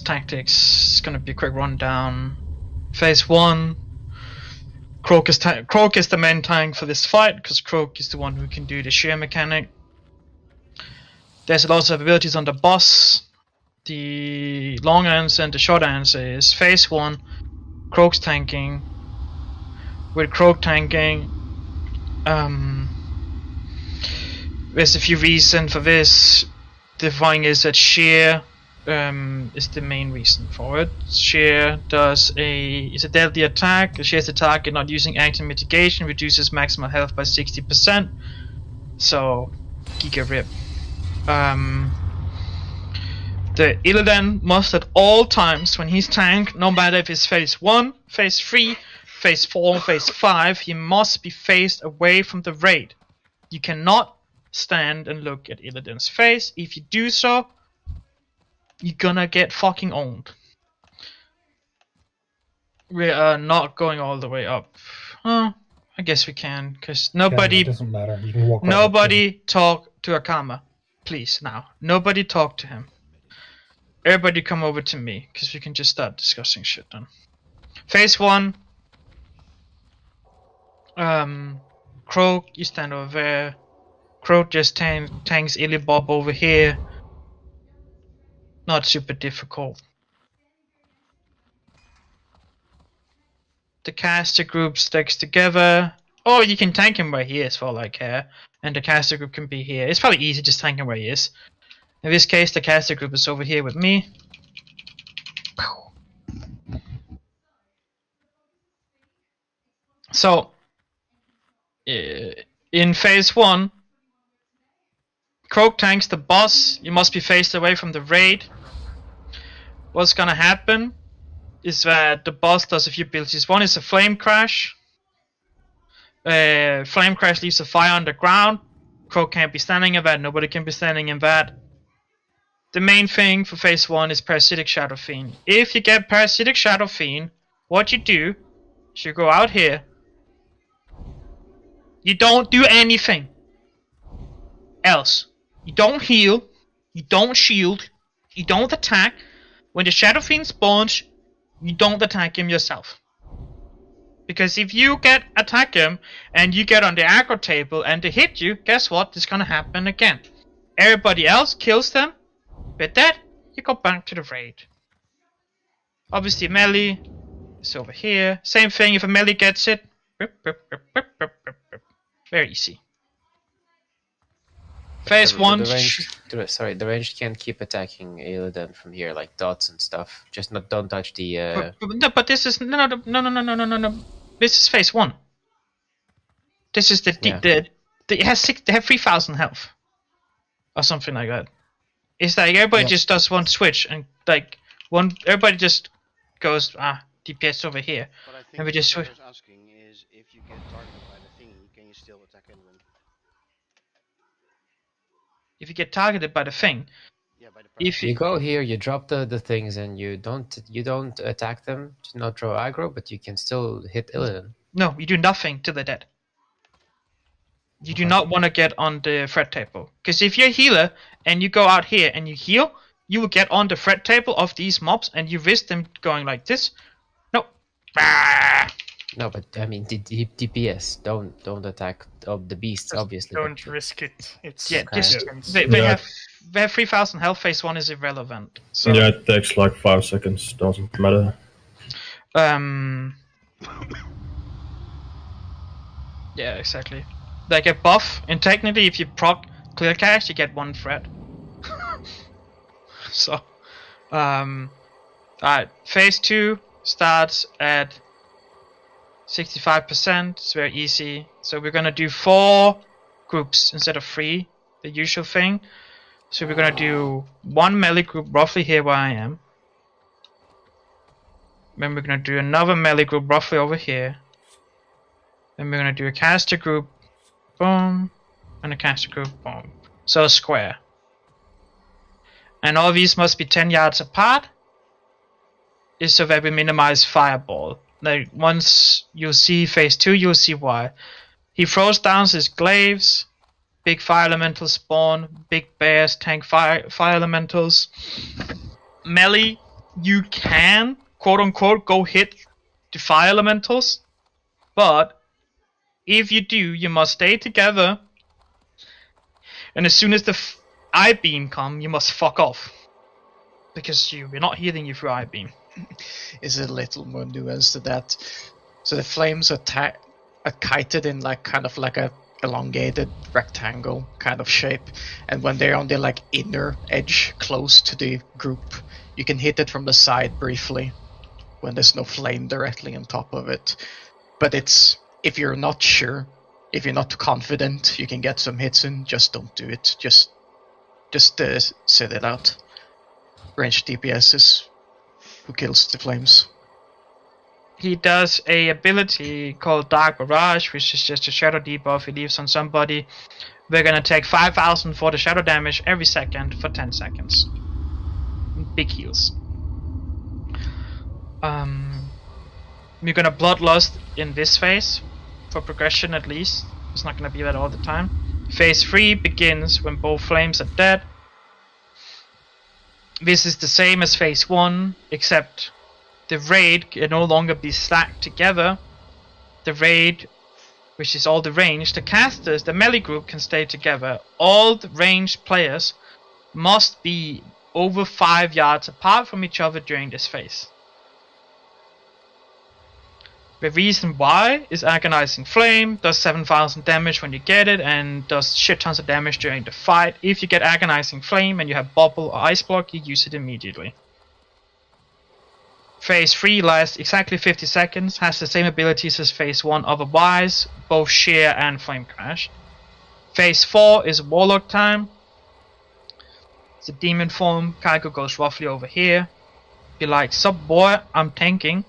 tactics is gonna be a quick rundown. Phase 1. Croak is the main tank for this fight, because Croak is the one who can do the shear mechanic. There's a lot of abilities on the boss. The long answer and the short answer is Phase 1, Croak's tanking. With Croak tanking, there's a few reasons for this. The thing is that shear is the main reason for it. Shear is a deadly attack. Shear's the target not using active mitigation, reduces maximum health by 60%. So, giga rip. The Illidan must at all times when he's tanked, no matter if it's phase 1, phase 3, phase 4, phase 5, he must be faced away from the raid. You cannot stand and look at Illidan's face. If you do so, you're gonna get fucking owned. We are not going all the way up. I guess we can, because nobody. It doesn't matter. You can walk. Nobody talk to Akama, please. Now, nobody talk to him. Everybody come over to me, because we can just start discussing shit then. Phase 1. Croak, you stand over there. Croak just tanks Illibob over here. Not super difficult. The caster group sticks together. Oh, you can tank him where he is for all I care. And the caster group can be here. It's probably easy just tank him where he is. In this case, the caster group is over here with me. So, in phase 1, Croak tanks the boss. You must be faced away from the raid. What's gonna happen is that the boss does a few abilities. One is a flame crash. Flame crash leaves a fire on the ground. Croak can't be standing in that. Nobody can be standing in that. The main thing for phase 1 is Parasitic Shadow Fiend. If you get Parasitic Shadow Fiend, what you do is you go out here. You don't do anything else. You don't heal. You don't shield. You don't attack. When the Shadow Fiend spawns, you don't attack him yourself. Because if you attack him and you get on the aggro table and they hit you, guess what? It's gonna happen again. Everybody else kills them. With that, you go back to the raid. Obviously, melee is over here. Same thing if a melee gets it. Very easy. Phase 1. The range can't keep attacking Illidan from here, like dots and stuff. Just don't touch the. But this is no. This is phase 1. This is they have 3,000 health, or something like that. It's like everybody just does one switch and like everybody just goes DPS over here, and we just switch. What I was asking is if you get targeted by the thing, can you still attack anyone? If you get targeted by the thing, yeah, by the if you go here, you drop the things, and you don't attack them to not draw aggro, but you can still hit Illidan. No, you do nothing till they're dead. You do not want to get on the threat table, because if you're a healer and you go out here and you heal, you will get on the threat table of these mobs, and you risk them going like this. No. No, but I mean, DPS don't attack the beasts, just obviously. Don't risk it. It's they have 3,000 health. Phase 1 is irrelevant. So. Yeah, it takes like 5 seconds. Doesn't matter. Yeah, exactly. They get buff, and technically, if you proc clear cache, you get 1 threat. So, alright. Phase 2 starts at 65%. It's very easy. So we're gonna do 4 groups instead of 3, the usual thing. So we're gonna do 1 melee group roughly here where I am. Then we're gonna do another melee group roughly over here. Then we're gonna do a caster group, boom, and a caster group, boom. So a square. And all these must be 10 yards apart. Is so that we minimize fireball. Like once you'll see phase 2, you'll see why. He throws down his glaives. Big fire elementals spawn. Big bears tank fire elementals. melee, you can quote unquote go hit the fire elementals, but if you do, you must stay together. And as soon as the eye beam come, you must fuck off, because we're not healing you through eye beam. Is a little more nuanced to that. So the flames are kited in like kind of like a elongated rectangle kind of shape, and when they're on the like inner edge close to the group, you can hit it from the side briefly when there's no flame directly on top of it. But it's, if you're not sure, if you're not confident you can get some hits in, just don't do it. Just sit it out. Ranged DPS is who kills the flames. He does a ability called Dark Barrage, which is just a shadow debuff he leaves on somebody. We're gonna take 5,000 for the shadow damage every second for 10 seconds. Big heals. We're gonna Bloodlust in this phase, for progression at least. It's not gonna be that all the time. Phase 3 begins when both flames are dead. This is the same as phase 1, except the raid can no longer be stacked together. The raid, which is all the range, the casters, the melee group can stay together. All the ranged players must be over 5 yards apart from each other during this phase. The reason why is Agonizing Flame does 7,000 damage when you get it, and does shit tons of damage during the fight. If you get Agonizing Flame and you have Bubble or Ice Block, you use it immediately. Phase 3 lasts exactly 50 seconds, has the same abilities as Phase 1 otherwise, both Shear and Flame Crash. Phase 4 is Warlock time. It's a demon form. Kaiko goes roughly over here. Be like, sup boy, I'm tanking.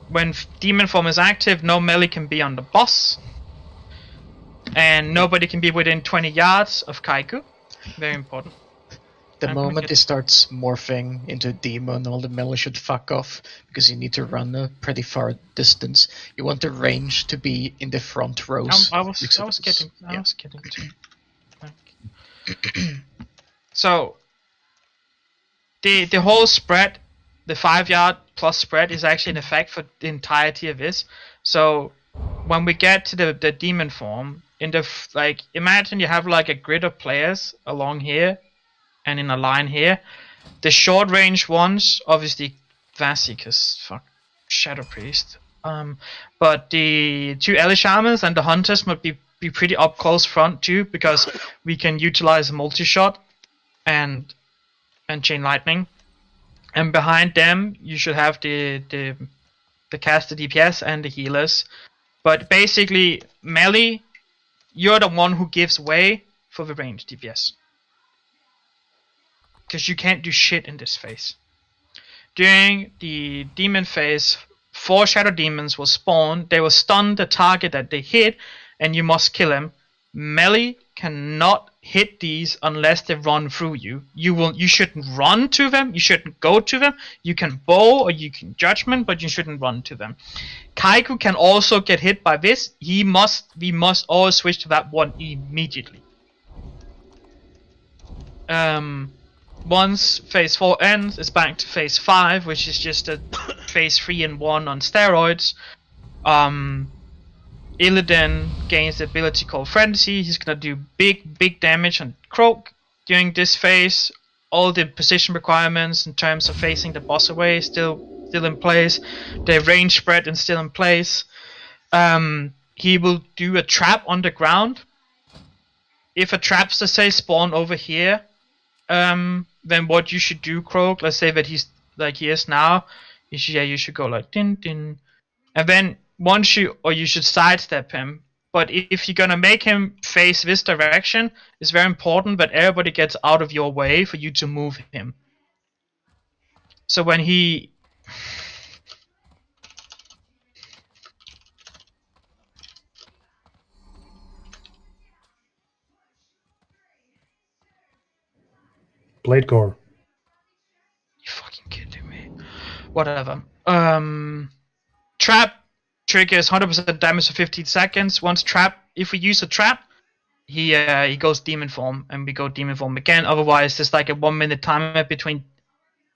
When demon form is active, no melee can be on the boss. And nobody can be within 20 yards of Kaiku. Very important. The moment it starts morphing into a demon, all the melee should fuck off, because you need to run a pretty far distance. You want the range to be in the front rows. I was getting to. So the whole spread, the 5 yard plus spread, is actually in effect for the entirety of this. So when we get to the demon form, in the like, imagine you have like a grid of players along here and in a line here. The short range ones, obviously Vasi, cause fuck Shadow Priest. But the 2 Ellie Shamans and the Hunters must be pretty up close front too, because we can utilize multi-shot and Chain Lightning. And behind them you should have the caster DPS and the healers. But basically melee, you're the one who gives way for the range DPS. Because you can't do shit in this phase. During the demon phase, 4 shadow demons will spawn. They will stun the target that they hit, and you must kill him. Melee cannot hit these unless they run through you. You shouldn't run to them. You shouldn't go to them. You can bow or you can judgment, but you shouldn't run to them. Kaiku can also get hit by this. We must all switch to that one immediately. Once phase 4 ends, it's back to phase 5, which is just a phase 3 and 1 on steroids. Illidan gains the ability called Frenzy. He's gonna do big damage on Croak. During this phase, all the position requirements in terms of facing the boss away still in place. The range spread is still in place. He will do a trap on the ground. If a trap's, let's say, spawn over here, then what you should do, Croak, let's say that he's like he is now, you should go like din din, and then you should sidestep him. But if you're gonna make him face this direction, it's very important that everybody gets out of your way for you to move him. So when he Blade Core. You fucking kidding me? Whatever. Trap triggers 100% damage for 15 seconds. Once trap, if we use a trap, he goes demon form, and we go demon form again. Otherwise, there's like a 1 minute timer between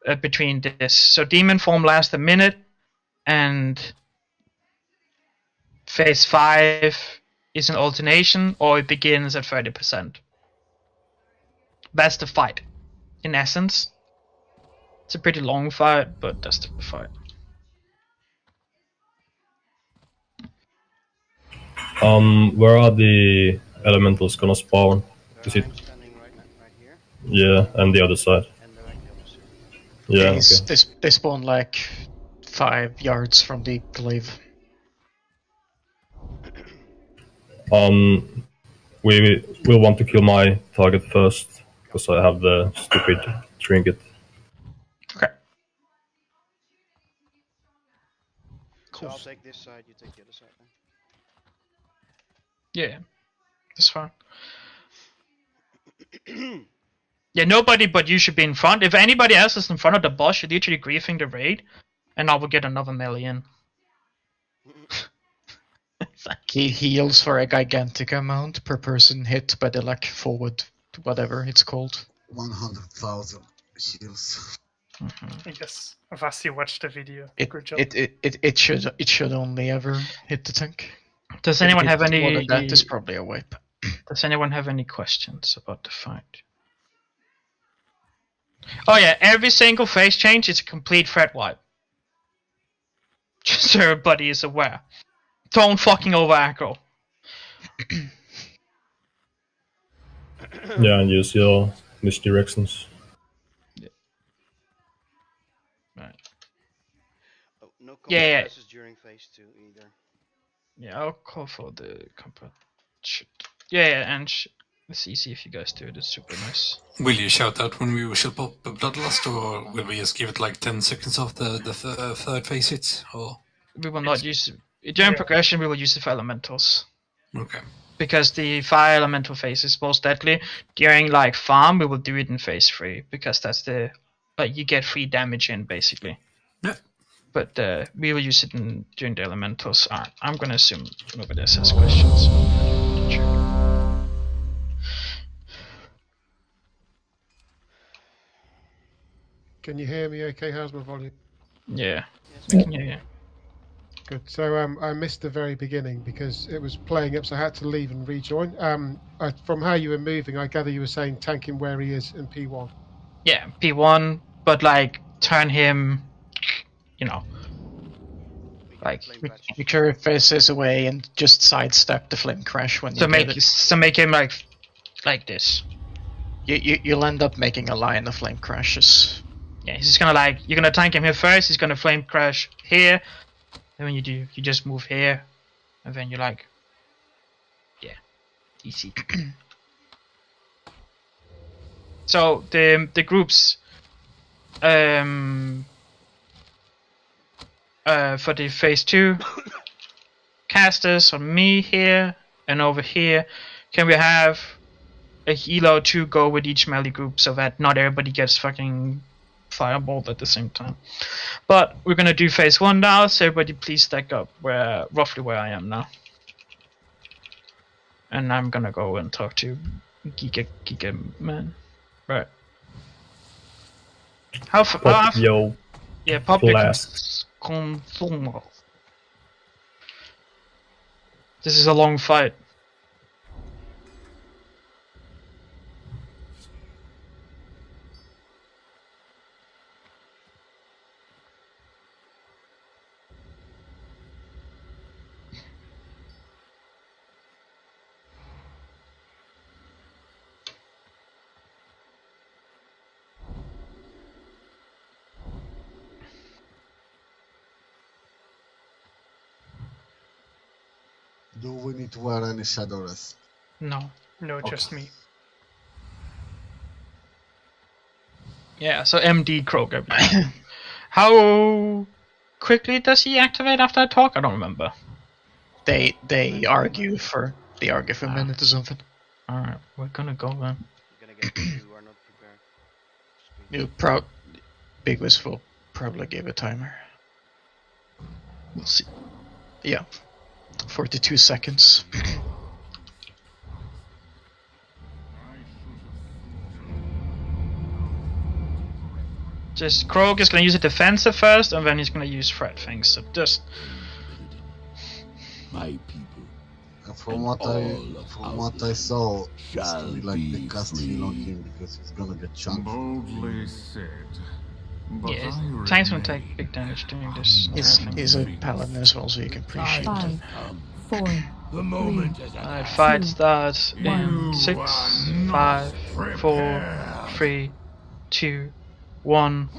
this. So demon form lasts a minute, and phase 5 is an alternation, or it begins at 30%. That's the fight, in essence. It's a pretty long fight, but that's the fight. Where are the elementals gonna spawn? Is it? I'm standing right here, Yeah, and the other side. and they're like the opposite. Yeah. They spawn like 5 yards from the glaive. We will want to kill my target first because I have the stupid trinket. Okay. So I'll take this side, you take the other side. Then. Yeah, that's fine. Yeah, nobody but you should be in front. If anybody else is in front of the boss, you're literally griefing the raid, and I will get another million. He heals for a gigantic amount per person hit by the like forward, whatever it's called. 100,000 heals. Yes, Vasti watched the video. Good job. It should only ever hit the tank. Does anyone have More than any? that is probably a wipe. Does anyone have any questions about the fight? Oh yeah, every single phase change is a complete threat wipe. Just so everybody is aware. Don't fucking over aggro. Yeah, and use your misdirections. Right. Oh, no Yeah. consequences during phase 2 either. Yeah, I'll call for the combat. Yeah, and it's easy if you guys do it. It's super nice. Will you shout out when we shall pop a Bloodlust, or will we just give it like 10 seconds after the third phase hits? Or We will not use it. During progression, we will use it for elementals. okay, Because the fire elemental phase is most deadly. During like farm, we will do it in phase 3 because that's the you get free damage in basically. Yeah. But we will use it during the elementals. I'm gonna assume nobody else has questions. Can you hear me okay? How's my volume? Yeah, I can hear you. Good. So I missed the very beginning because it was playing up, so I had to leave and rejoin. From how you were moving, I gather you were saying tank him where he is in P1. Yeah, P1, but like turn him, you know, like Make sure it faces away and just sidestep the flame crash when you make him like this. You'll end up making a line of flame crashes. Yeah, he's just gonna you're gonna tank him here first. He's gonna flame crash here. And when you do, you just move here, and then you're like, yeah, easy. So the groups, for the phase 2, casters on me here and over here. Can we have a healer or 2 go with each melee group so that not everybody gets fucking fireballed at the same time? But we're gonna do phase 1 now, so everybody please stack up roughly where I am now. And I'm gonna go and talk to Giga Man. Right. How far? Yo. Yeah, public Blast. consumer. This is a long fight. Do we need to wear any shadow rest? No. No, just me. Yeah, so MD Kroger. How quickly does he activate after I talk? I don't remember. They argue for a minute or something. Alright, we're gonna go then. You're gonna get people who are not prepared. Big Wiz will probably give a timer. We'll see. Yeah. 42 seconds. Just Krog is gonna use a defensive first, and then he's gonna use threat things. So just My people. From what I saw, it's to be like the cast heal on him because he's gonna get chunked. Boldly said. yeah, tank's gonna take big damage doing this. He's a paladin as well, so you can appreciate it. 5, 4, The moment is at Alright, fight starts in 6, 5, 4, 3, 2, 1.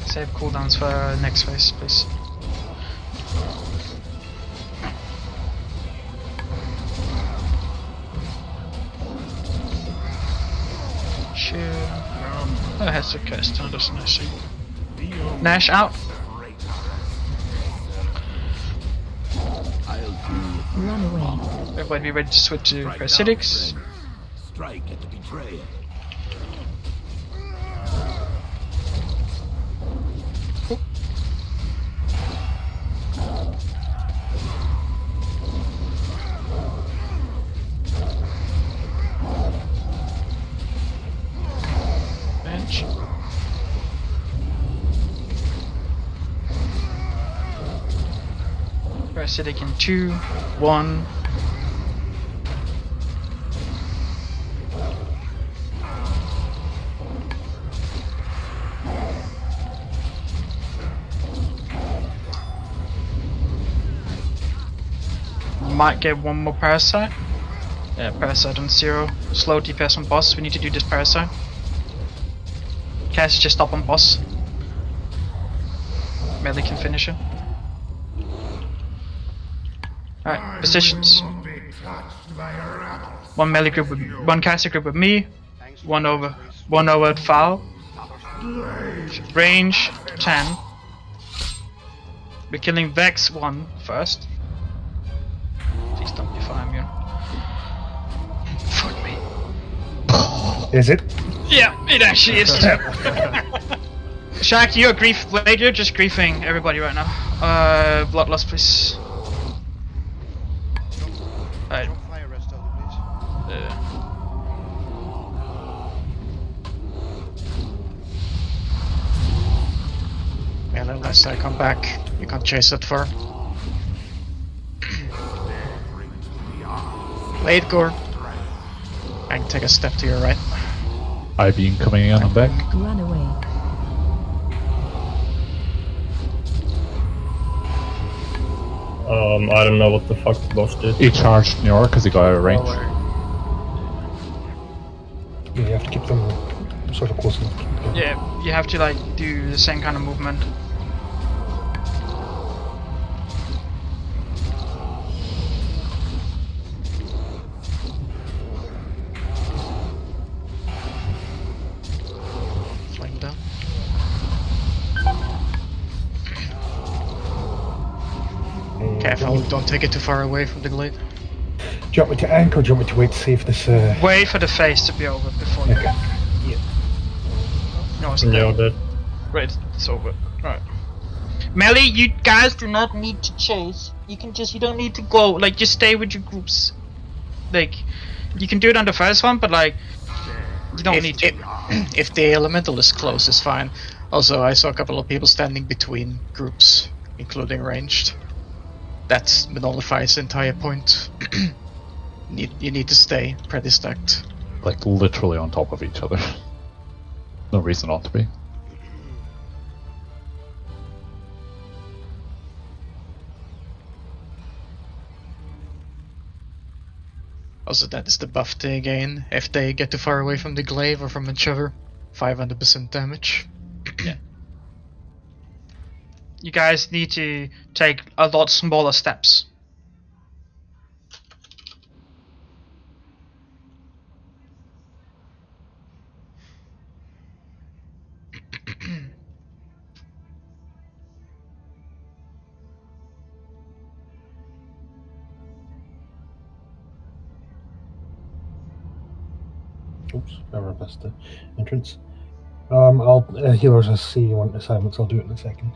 Save cooldowns for next phase, please. Sure. Oh, it has a cast, no, doesn't actually. Nash out. run away. Everybody be ready to switch to parasitics. Strike at the betrayer. Bench. Parasitic in 2, 1. Might get one more parasite. Yeah, parasite on 0. Slow DPS on boss. We need to do this parasite. Cast just stop on boss. Melee can finish him. Alright, positions. One melee group with one caster group with me. One over at foul. Range 10. We're killing Vex 1 first. Please don't be fire immune. Fuck me. Is it? Yeah, it actually is. Shaq, you're grief. Wait, you're just griefing everybody right now. Bloodlust, please. Alright. Don't fire rest of please. And unless I come back, you can't chase it far. Blade Gore. I can take a step to your right. I've been coming in and back. Run away. I don't know what the fuck the boss did. He charged Nyor because he got out of range. Yeah, you have to keep them sort of close enough. Yeah, you have to like do the same kind of movement. Flame down. Careful, don't take it too far away from the glade. Do you want me to anchor or do you want me to wait to see if this Wait for the phase to be over before you. Okay. Yeah. No, it's Yeah, dead. dead. Right, it's over. Alright. Melee, you guys do not need to chase. You don't need to go. Like, just stay with your groups. Like, you can do it on the first one, but like, you don't need to. If the elemental is close, it's fine. Also, I saw a couple of people standing between groups, including ranged. That nullifies the entire point. You need to stay pretty stacked. Like literally on top of each other. No reason not to be. Also, that is the buff they gain if they get too far away from the glaive or from each other. 500% damage. Yeah. You guys need to take a lot smaller steps. Oops, never missed the entrance. I'll healers. I see you want assignments. I'll do it in a second.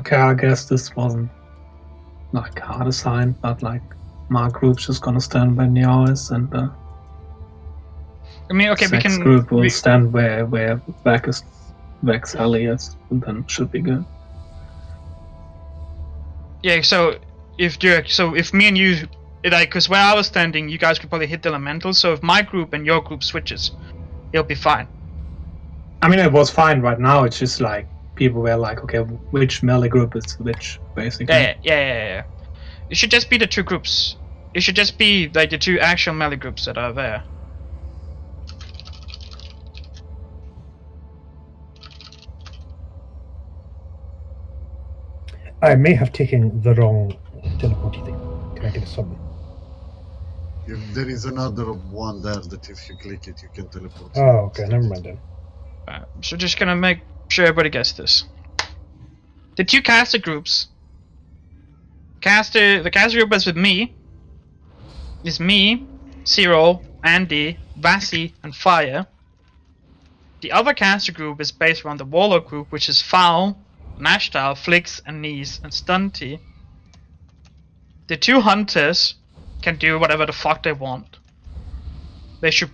Okay, I guess this wasn't like hard assigned, but like my group's just gonna stand where Nyor is, and I mean, okay, we Zach's can. group will stand where Vex Alley is, and then it should be good. Yeah. So if me and you, like, because where I was standing, you guys could probably hit the elemental. So if my group and your group switches, it'll be fine. I mean, it was fine right now. It's just like people were like, okay, which melee group is which, basically. Yeah. It should just be the two groups. It should just be like the two actual melee groups that are there. I may have taken the wrong teleporty thing. Can I get a summon? There is another one there that if you click it, you can teleport. Oh, okay, never mind then. So just gonna make sure everybody gets this. The two caster groups. The caster group is with me. Is me, Zero, Andy, Vasi, and Fire. The other caster group is based around the Warlord group, which is Foul, Nashtal, Flix, and Nice, and Stunty. The two hunters can do whatever the fuck they want. They should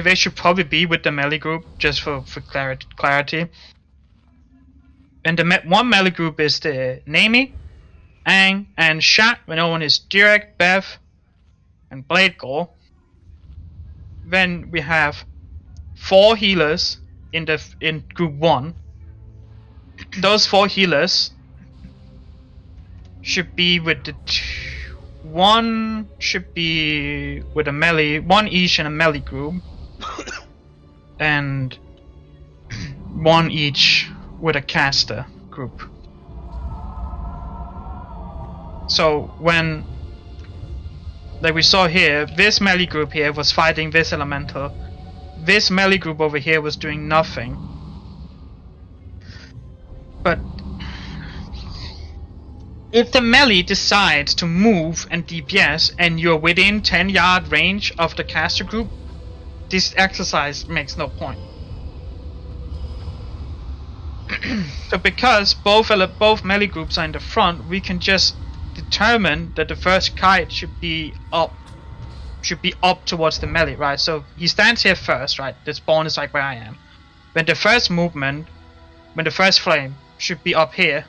they should probably be with the melee group just for clarity. And the one melee group is the Nami, Ang, and Shat. The other one is Direk, Bev, and Blade Gore. Then we have 4 healers in group 1. Those 4 healers should be with one should be with a melee, one each in a melee group, and one each with a caster group. So when, like we saw here, this melee group here was fighting this elemental. This melee group over here was doing nothing. But if the melee decides to move and DPS and you're within 10-yard range of the caster group, this exercise makes no point. So because both melee groups are in the front, we can just determine that the first kite should be up towards the melee, right? So he stands here first, right? The spawn is like where I am. When the first movement, when the first flame should be up here.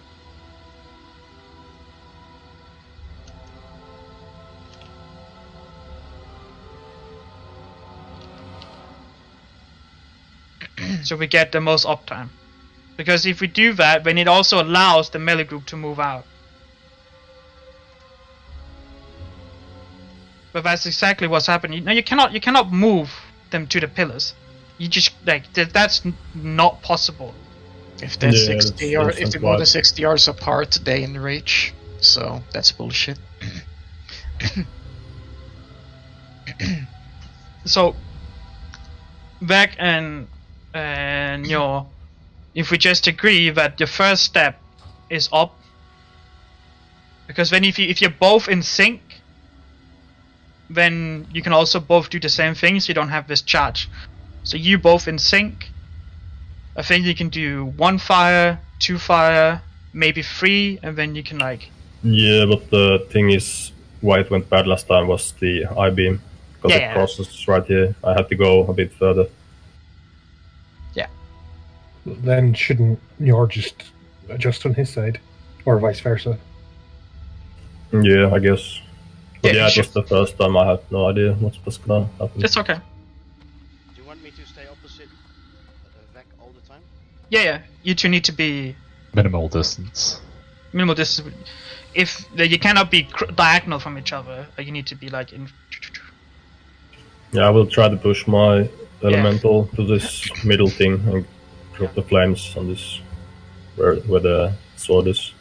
So we get the most uptime. Because if we do that, then it also allows the melee group to move out. But that's exactly what's happening. No, you cannot move them to the pillars. You just that's not possible. If they're 60 or if they're more than 60 yards apart, they in reach. So that's bullshit. So Vec and Nyor, if we just agree that the first step is up, because then if you're both in sync, then you can also both do the same thing, so you don't have this charge. So you both in sync, I think you can do 1 fire, 2 fire, maybe 3, and then you can like... Yeah, but the thing is, why it went bad last time was the I-beam, because it crosses right here. I had to go a bit further. Yeah. Then shouldn't Njor just adjust on his side, or vice versa? Yeah, I guess. But yeah, it was the first time. I had no idea what was gonna happen. It's okay. Do you want me to stay opposite Vec all the time? Yeah. You two need to be... Minimal distance. Minimal distance. If you cannot be diagonal from each other, you need to be like in... Yeah, I will try to push my elemental to this middle thing and drop the flames on this, where the sword is.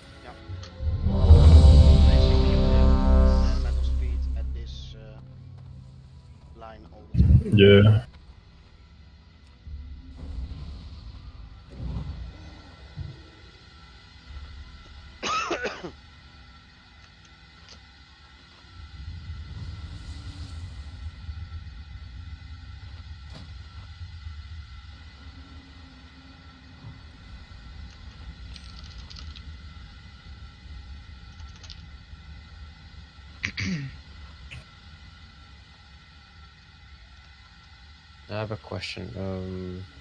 Yeah. I have a question.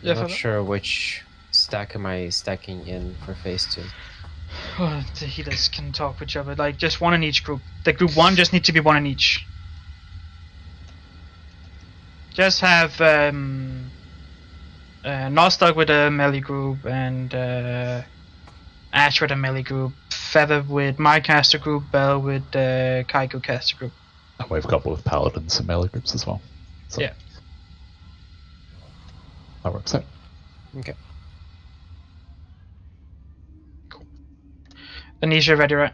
Yeah, I'm not Father? sure which stack am I stacking in for phase 2. The healers can talk with each other, like just one in each group. The group 1 just need to be one in each. Just have Nostock with a melee group and Ash with a melee group, Feather with my caster group, Bell with Kaiko caster group. And we have a couple of paladins and melee groups as well. So Yeah. that works out. Okay. Anisha, ready, right?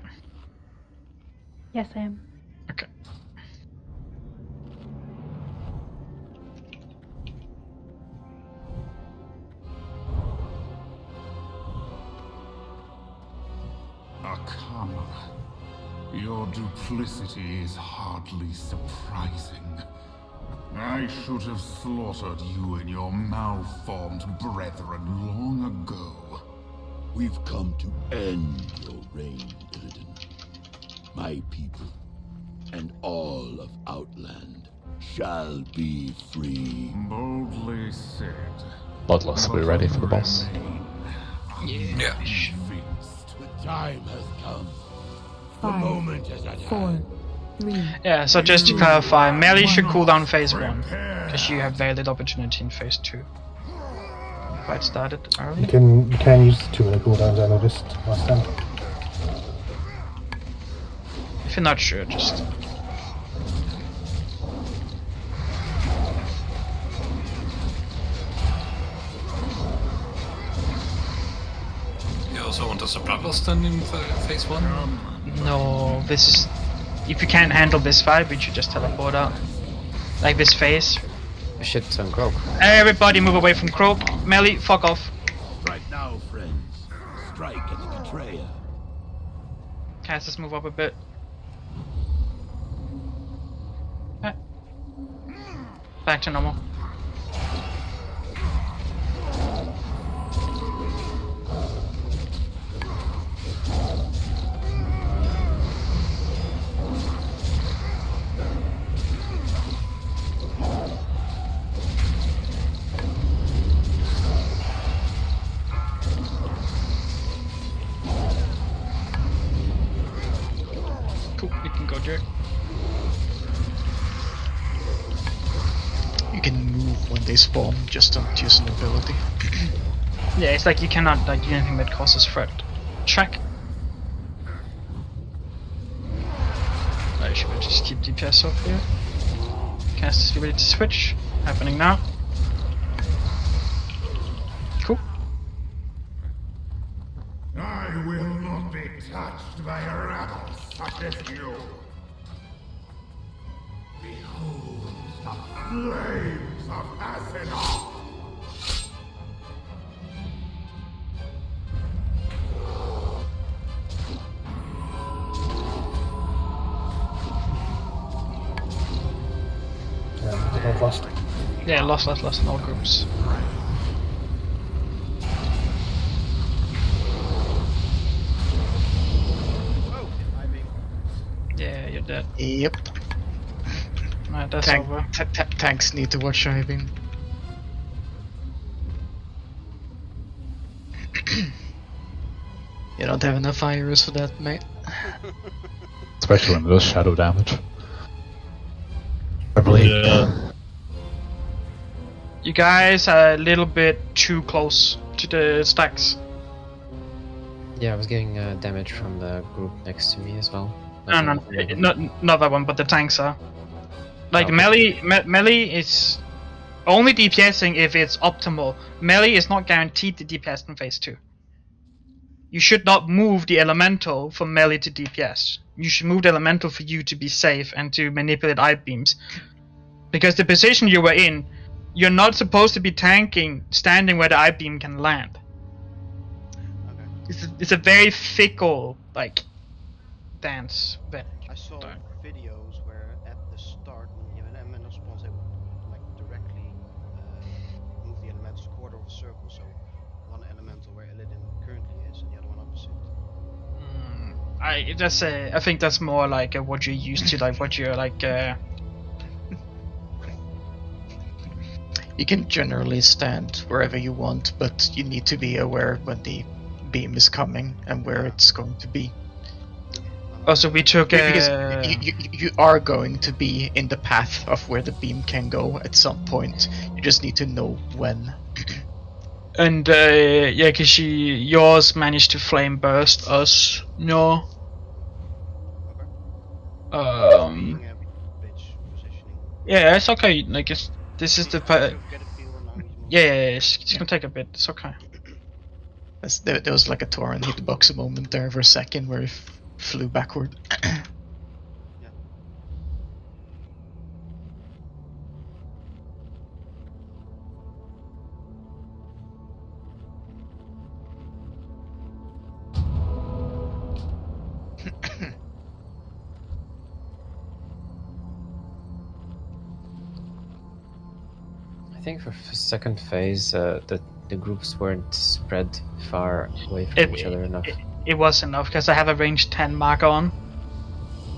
Yes, I am. Okay. Arcana, your duplicity is hardly surprising. I should have slaughtered you and your malformed brethren long ago. We've come to end your reign, Illidan. My people and all of Outland shall be free. Boldly said. Bloodlust will be ready for the boss. Yeah. The time has come. The 5, moment is at 4, hand. 3. Yeah, so just to clarify, melee should cool down phase 1, because you have very little opportunity in phase 2. Fight started early. You can use 2-minute cooldowns, I noticed last time. If you're not sure, just... You also want us a Bloodlust then in phase 1? No, this is... If you can't handle this fight, we should just teleport out. Like this phase. We should Croak. Everybody move away from Croak. Melee, fuck off. Right now, friends. Strike at the betrayer. Casters move up a bit. Back to normal. Cool, you can go, Jared. You can move when they spawn, just don't use an ability. Yeah, it's like you cannot like do anything that causes threat. Check. I should just keep DPS off here. Casters be ready to switch. Happening now. Cool. I will not be touched by a rabble such as you. Behold the flames of Azeroth. I've lost. Yeah, lost in all groups. Yeah, you're dead. Yep. Alright, that's over. Tanks need to watch Iving. You don't have enough virus for that, mate. Especially when it does shadow damage. I believe. Yeah. You guys are a little bit too close to the stacks. Yeah, I was getting damage from the group next to me as well. No, not that one, but the tanks are. Like melee is only DPSing if it's optimal. Melee is not guaranteed to DPS in phase 2. You should not move the elemental from melee to DPS. You should move the elemental for you to be safe and to manipulate eye beams. Because the position you were in, you're not supposed to be tanking standing where the eye beam can land. It's a very fickle dance. I saw videos where at the start when you have an elemental spawns, they would directly move the elementals a quarter of a circle, so one elemental where Illidan currently is and the other one opposite. I think that's more like what you're used to, like what you're like. You can generally stand wherever you want, but you need to be aware when the beam is coming and where it's going to be. Also, we took Because you are going to be in the path of where the beam can go at some point. You just need to know when. And yeah, because yours managed to flame burst us. No. Yeah, it's okay. Like this is the yeah, it's gonna take a bit. It's okay. There was like a Tauren hitbox moment there for a second where he flew backward. I think for second phase, the groups weren't spread far away from each other enough. It was enough because I have a range 10 marker on.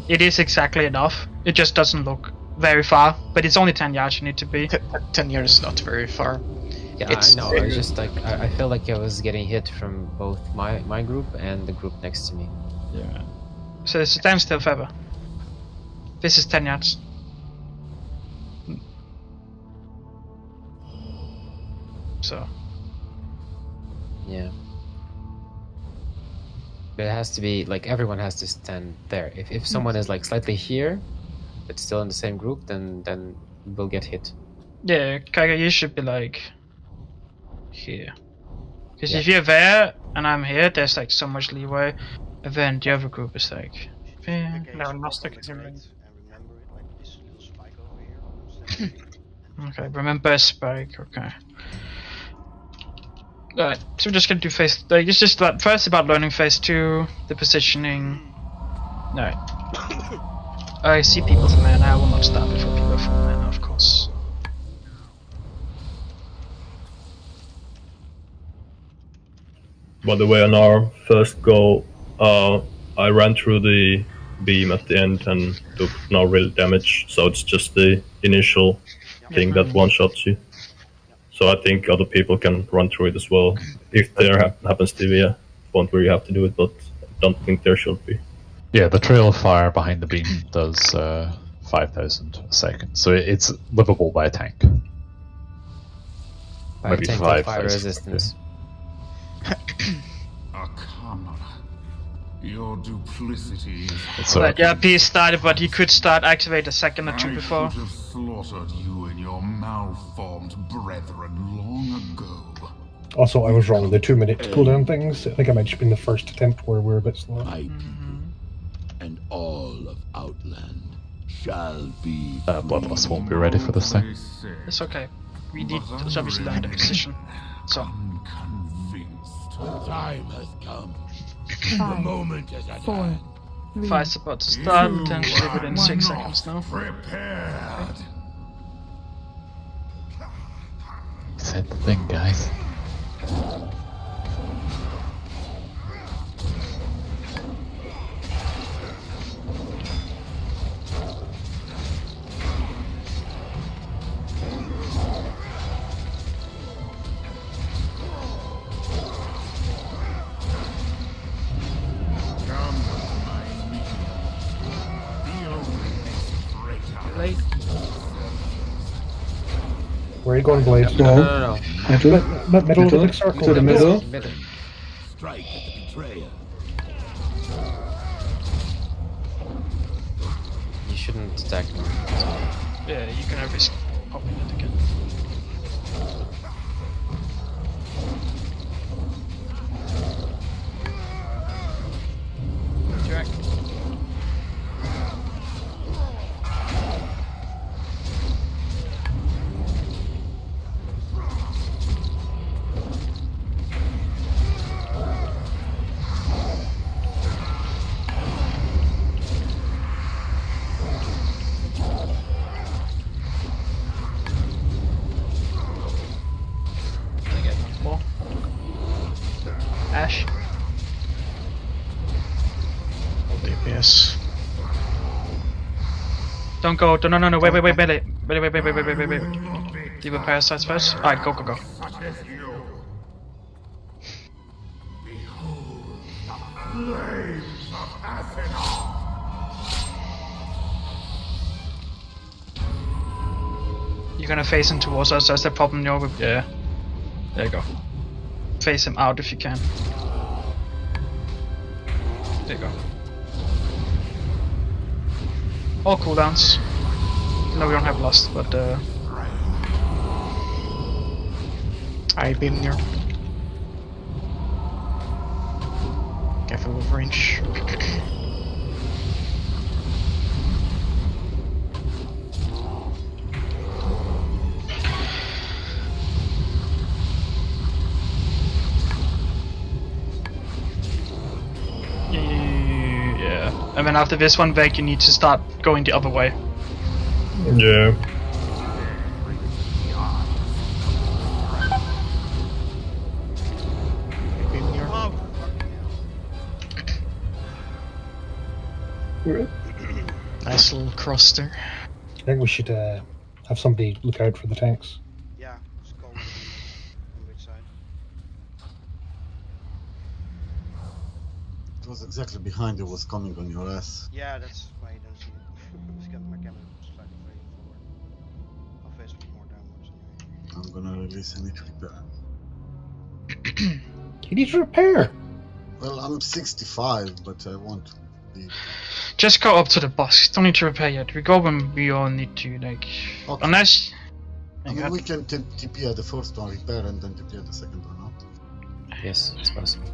It is exactly enough. It just doesn't look very far, but it's only 10 yards you need to be. 10 yards is not very far. Yeah, I know. I just like I feel like I was getting hit from both my group and the group next to me. Yeah. So it's a standstill feather. This is 10 yards. So. Yeah. But it has to be like everyone has to stand there. If someone is like slightly here, but still in the same group, then we'll get hit. Yeah, Kaga, you should be like here. Because if you're there and I'm here, there's like so much leeway. And then the other group is like. No, Gnostic is in range. Okay, remember spike. Okay. Alright, so we're just gonna do phase. It's just like first about learning phase 2, the positioning. Alright. I see people's mana. I will not start before people are full mana, of course. By the way, on our first go, I ran through the beam at the end and took no real damage, so it's just the initial thing that one-shots you. So I think other people can run through it as well, if there happens to be a point where you have to do it, but I don't think there should be. Yeah, the trail of fire behind the beam does 5,000 a second, so it's livable by a tank. Maybe 5,000 fire resistance. Your duplicity is But yeah, P started, but he could start activate a second or two before. I could have slaughtered you and your malformed brethren long ago. Also, I was wrong. The 2-minute cooldown things, I think I might have been the first attempt where we're a bit slower. My people and all of Outland shall be Bloodlust won't be ready for this thing. It's okay. We need to obviously learn the position. So. The time has come. 5, The moment is at 4, hand. 3, Fight's about to start, potentially within 6 seconds now. Prepared. Said the thing, guys. Late. Where are you going, Blade? No. Middle of the big circle. To the middle. Strike at the betrayer. You shouldn't attack me. Yeah, you can risk popping it again. Jack. Ash. DPS. Don't go. No, wait. Deal with parasites first. Alright, go, go, go. You're gonna face him towards us, that's the problem, Nyor. Yeah. There you go. Face him out if you can. There you go. All cooldowns. No, we don't have Lust, but I've been there. Careful with range. Yeah. And then after this one Veg, you need to start going the other way. Yeah. Nice little cross there. I think we should have somebody look out for the tanks. Yeah, just go on which side. It was exactly behind you, was coming on your ass. Yeah, that's why you don't see it. Just get my camera slightly further forward. I'll face with more downwards anyway. I'm gonna release any repair. You need to repair! Well, I'm 65, but I want to be... Just go up to the boss. Don't need to repair yet. We go when we all need to, like... Okay. Unless... I mean, we can TP at the first one, repair, and then TP at the second one, no? Yes, it's possible.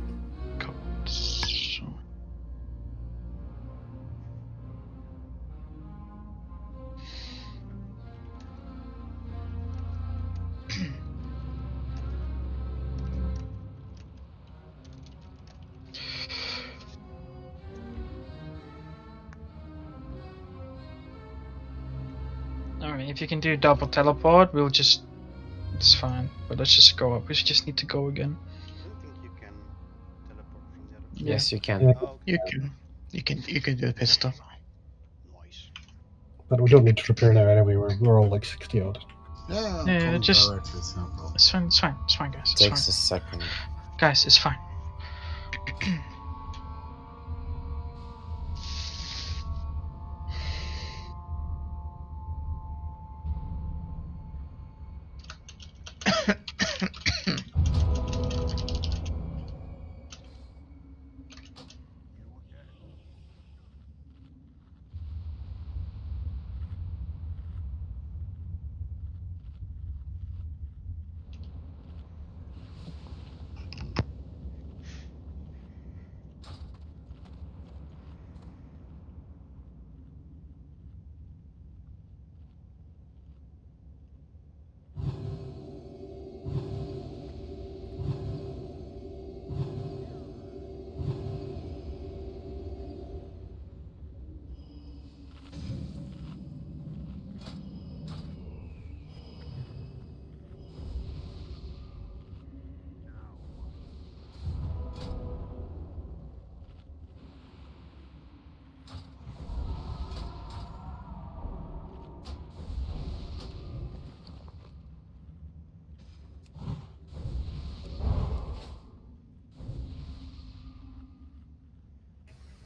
Alright, if you can do double teleport, we'll just... It's fine. But let's just go up. We just need to go again. I don't think you can teleport from the other side. Yes, you can. Yeah. Oh, You can do a pit stop. nice. But we don't need to repair now anyway, we're all like 60 odd. Yeah, I'm Yeah, coming just- directly, it's no problem. It's fine, it's fine, it's fine, guys. It's Takes fine. a second. Guys, it's fine.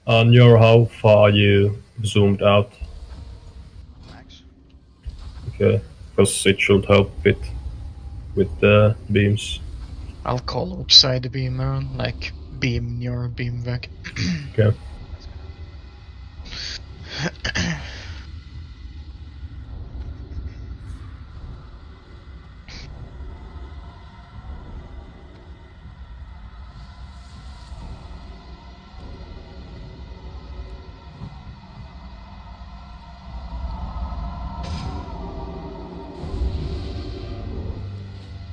Nyor, how far are you zoomed out? Max. Okay, because it should help it with the beams. I'll call upside the beam around, like beam Nyor, beam Vec. Okay.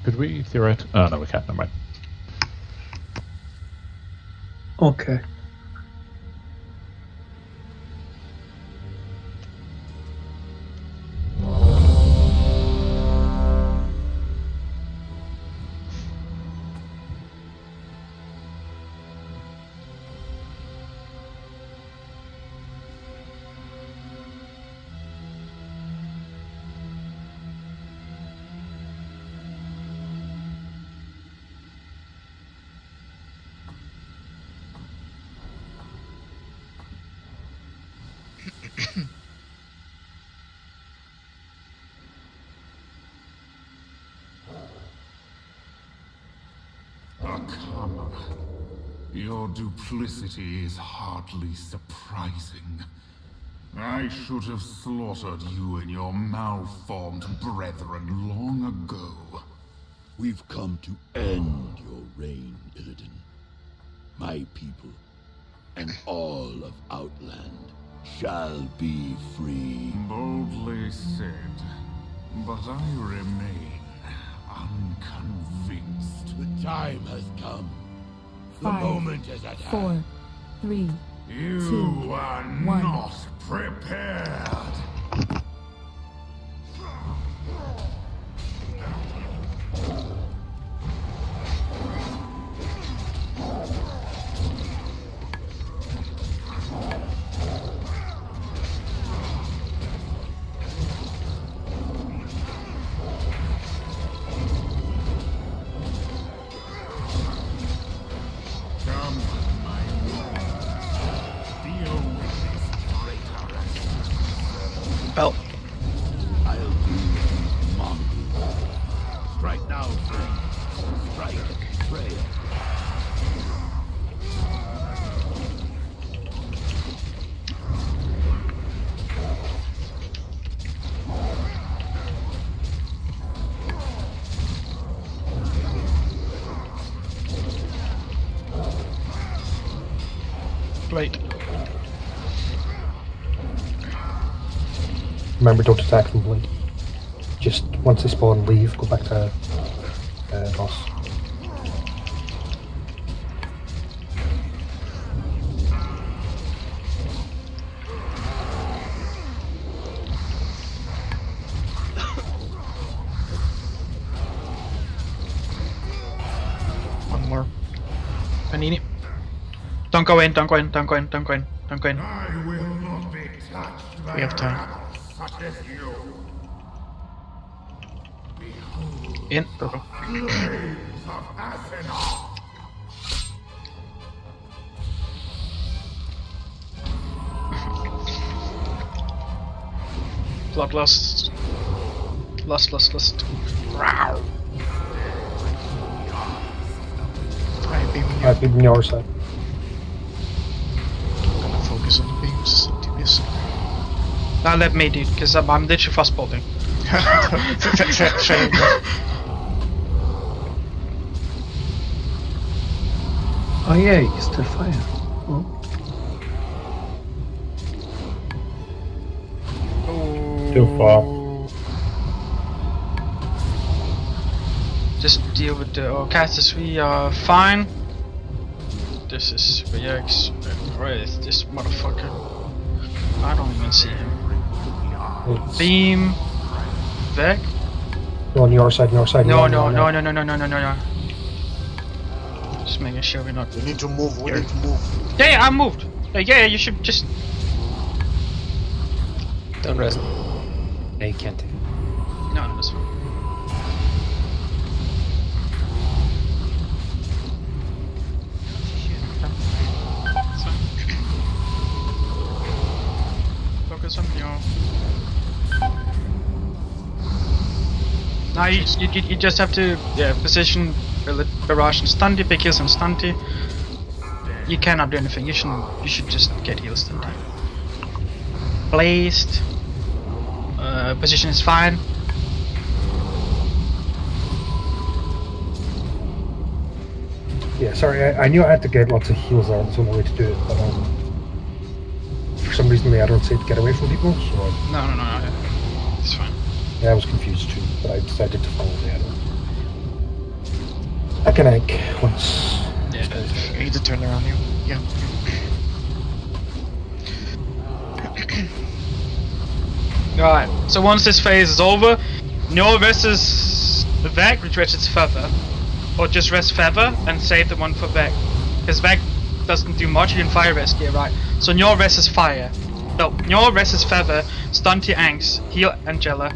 Could we theoretically... Oh, no, we can't. Never mind. Okay. your duplicity is hardly surprising. I should have slaughtered you and your malformed brethren long ago. We've come to end your reign, Illidan. My people and all of Outland shall be free. Boldly said, but I remain unconvinced. The time has come. The 5, moment is at 4, hand. 3, You 2, are 1. not prepared. Belt. I'll do mongoose. Strike now, friend. Strike betrayal. Blade. Remember, don't attack from blade. Just once they spawn, leave, go back to boss. One more. I need it. Don't go in, don't go in, don't go in, don't go in, don't go in. I will not be touched by We have time. such as you. In. Go. Flames of Athena. Bloodlust. Lust. Wow. I've been Nyor side. I'm gonna focus on the beams to miss. Now let me, dude, because I'm literally frostbolting. Fair enough. Oh yeah, you still fire. Oh. Too far. Just deal with the casters. We are fine. This is Rex. Where is this motherfucker? I don't even see him. It's Beam. Vec? no, on your side, No. no. Just making sure we're not. We need to move. We need to move. Yeah, I moved. Yeah, you should just. Don't rest. Yeah, you can't. No, that's fine. That's fine. Focus on your. Now you just have to position barrage and stunty, big heals and stunty. You cannot do anything. You should just get heal stunty. Blazed. Position is fine. Yeah, sorry, I knew I had to get lots of heals there. There's only way to do it, but for some reason the add-on said to get away from people, so No. It's fine. yeah, I was confused too, but I decided to follow the add-on. I can egg once. Yeah, I need to turn around you. Yeah. Alright, so once this phase is over, Njor versus Vec, which rests Feather. Or just rest Feather and save the one for Vec. Because Vec doesn't do much, you can fire rest here, right? So Njor rests Fire. No, Njor rests Feather, Stunty Angs, heal Angela.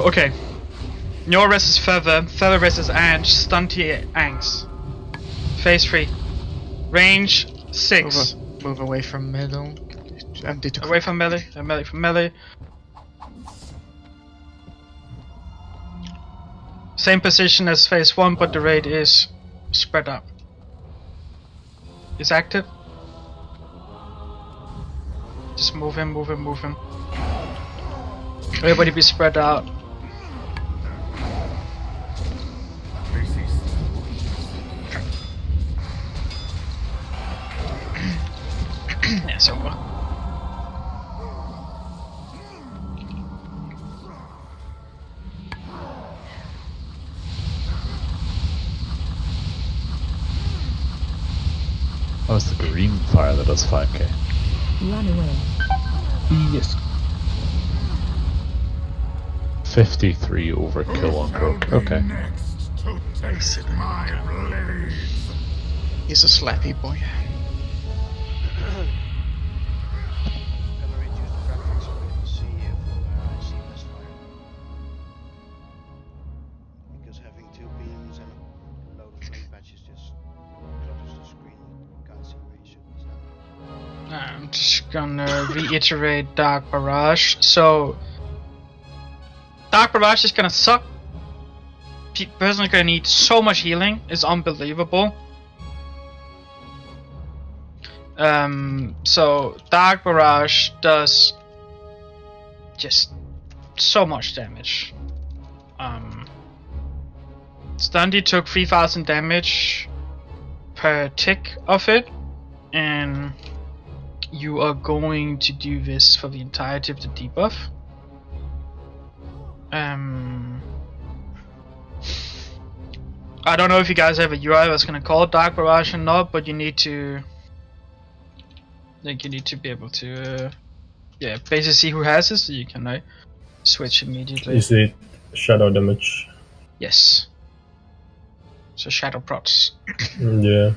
Okay. Njor rests Feather, Feather rests Ange, Stunty Angs. Phase 3. Range 6. Move away from middle. Empty to Away from melee, melee from melee. Same position as phase 1, but the raid is spread out. It's active. Just move him, move him, move him. Everybody be spread out. Yeah, it's over. Oh, it's the green fire that does 5k. Run away. Yes. 53 overkill on Croak. Okay. He's a slappy boy. Gonna reduce the graphics a bit to see if I see less fire. Because having 2 beams and a load of flame patches just clutters the screen. Can't see where you should stand. I'm just gonna reiterate Dark Barrage. So, Dark Barrage is gonna suck. Personally, gonna need so much healing. It's unbelievable. So Dark Barrage does just so much damage. Stundy took 3000 damage per tick of it, and you are going to do this for the entirety of the debuff. I don't know if you guys have a UI that's gonna call it Dark Barrage or not, but you need to be able to yeah, basically see who has it so you can switch immediately. Is it shadow damage? Yes. So shadow prots. Yeah.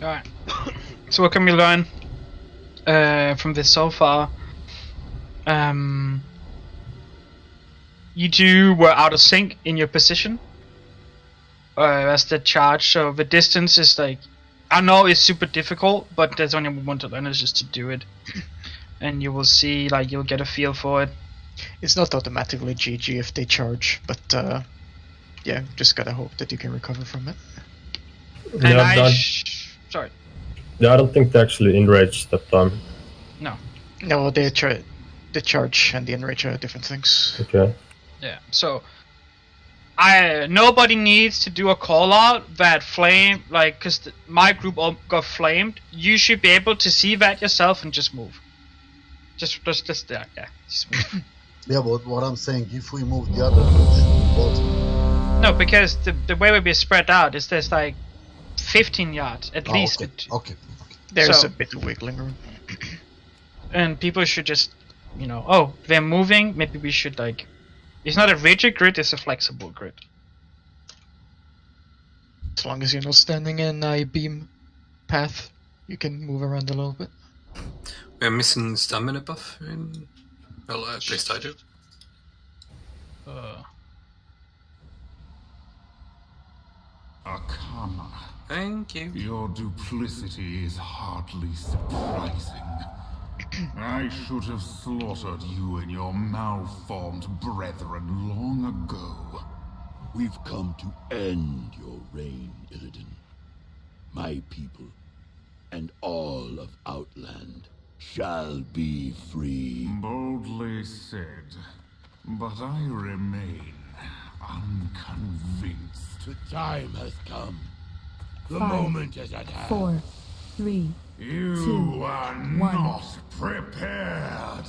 Alright. So what can we learn from this so far? You two were out of sync in your position as the charge, so the distance is like, I know it's super difficult, but there's only one to learn is just to do it. And you will see, like, you'll get a feel for it. It's not automatically GG if they charge, but yeah, just gotta hope that you can recover from it. And sorry. Yeah, I don't think they actually enraged that time. No. No, the charge and the enrage are different things. Okay. Yeah, so nobody needs to do a call out that flame, like, because my group all got flamed. You should be able to see that yourself and just move. Just there, yeah. Just move. Yeah, but what I'm saying, if we move the other direction, no, because the way we spread out is there's like 15 yards at least. Okay. There's a bit of wiggling room. And people should just, oh, they're moving. Maybe we should like. It's not a rigid grid, it's a flexible grid. As long as you're not standing in a beam path, you can move around a little bit. We're missing stamina buff in... Well, at least I do. Arcana. Thank you. Your duplicity is hardly surprising. I should have slaughtered you and your malformed brethren long ago. We've come to end your reign, Illidan. My people and all of Outland shall be free. Boldly said, but I remain unconvinced. The time has come. The 5, moment is at hand. 4, 3, You 2, are 1. not prepared.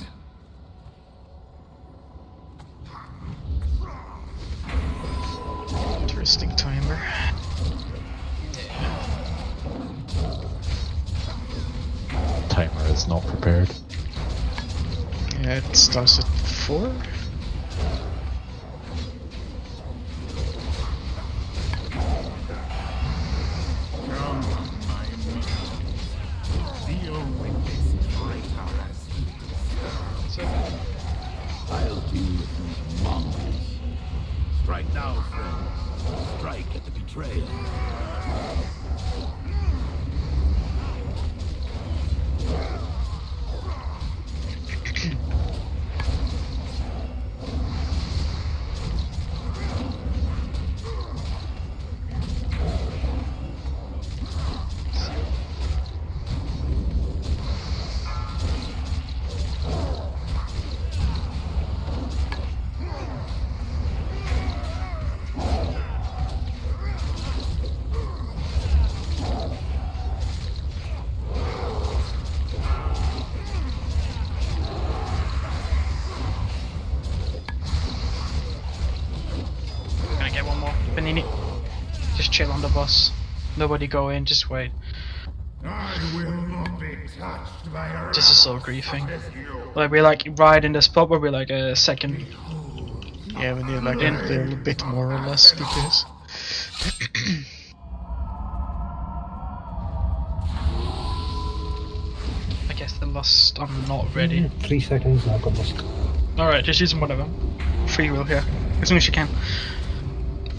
Interesting timer. Timer is not prepared. Yeah, it starts at 4. Come, my minions. Deal with this traitor as he deserves. I'll deal with these mongols. Strike now, friends. Strike at the betrayal. Gonna get one more. Panini. Just chill on the boss. Nobody go in, just wait. I will not be touched by a This is so griefing. Like we're like right in the spot where we're like a second. Yeah, we need like a little bit more or less DPS. I guess the lust. I'm not ready. 3 seconds and I've got lost. Alright, just use one of them. Free will here. As soon as you can.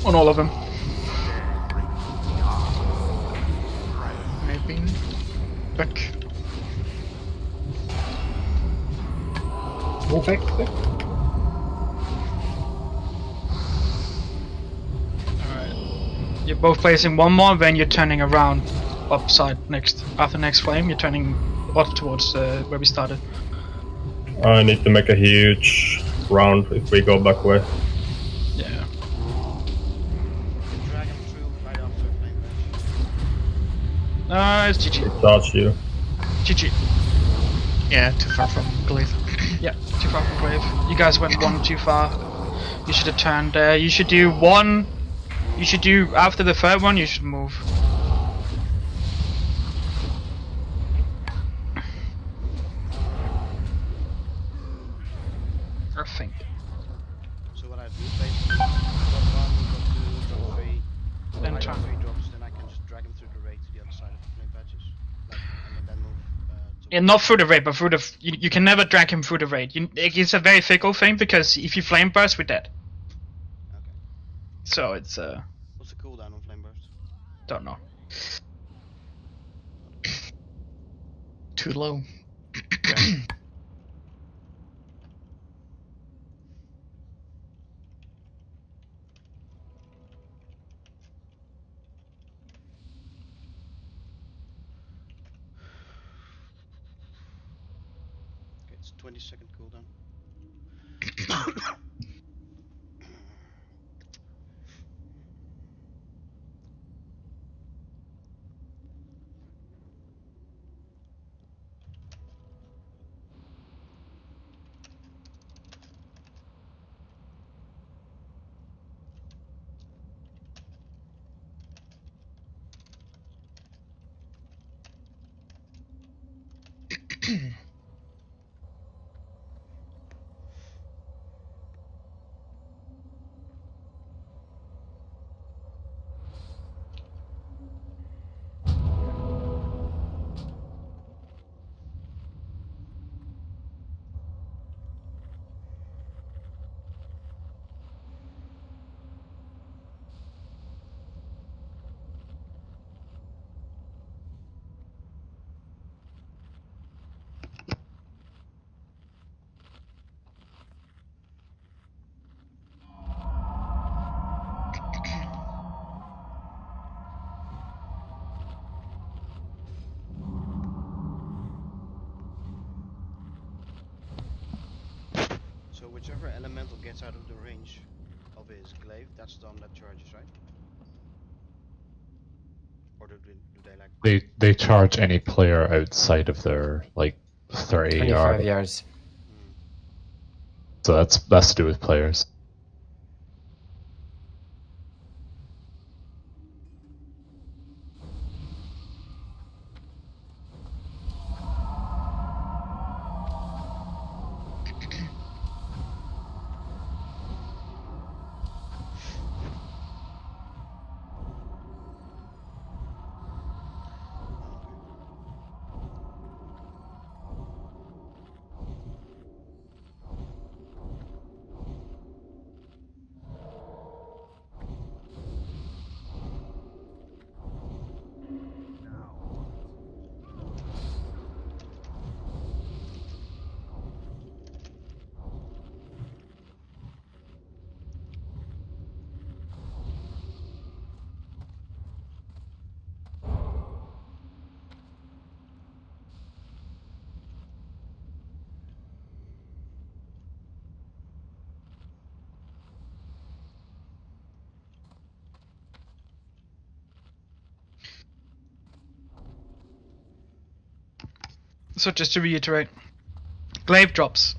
On all of them. Maybe. Back. Move back. Alright. You're both placing one more, then you're turning around upside next. After next flame, you're turning up towards where we started. I need to make a huge round if we go back away. Yeah. Drag him through right after flame bash. Nice, GG. It starts you. GG. Yeah, too far from Glaive. Yeah, too far from Glaive. You guys went one too far. You should have turned there. You should do one. You should do after the third one. You should move. I think. So what I do basically, drop 1, drop 2, drop 3. Then I turn. drop 3 drops, then I can just drag him through the raid to the other side of the flame patches. Like, and then move to Yeah, not through the raid, but through the. You can never drag him through the raid. It's a very fickle thing because if you flame burst, we're dead. Okay. So it's What's the cooldown on flame burst? don't know. Too low. Okay, it's 20-second cooldown. whichever elemental gets out of the range of his glaive, that's the one that charges, right? Or do they like... They charge any player outside of their, like, 30 25 yards. So that's to do with players. So just to reiterate, glaive drops.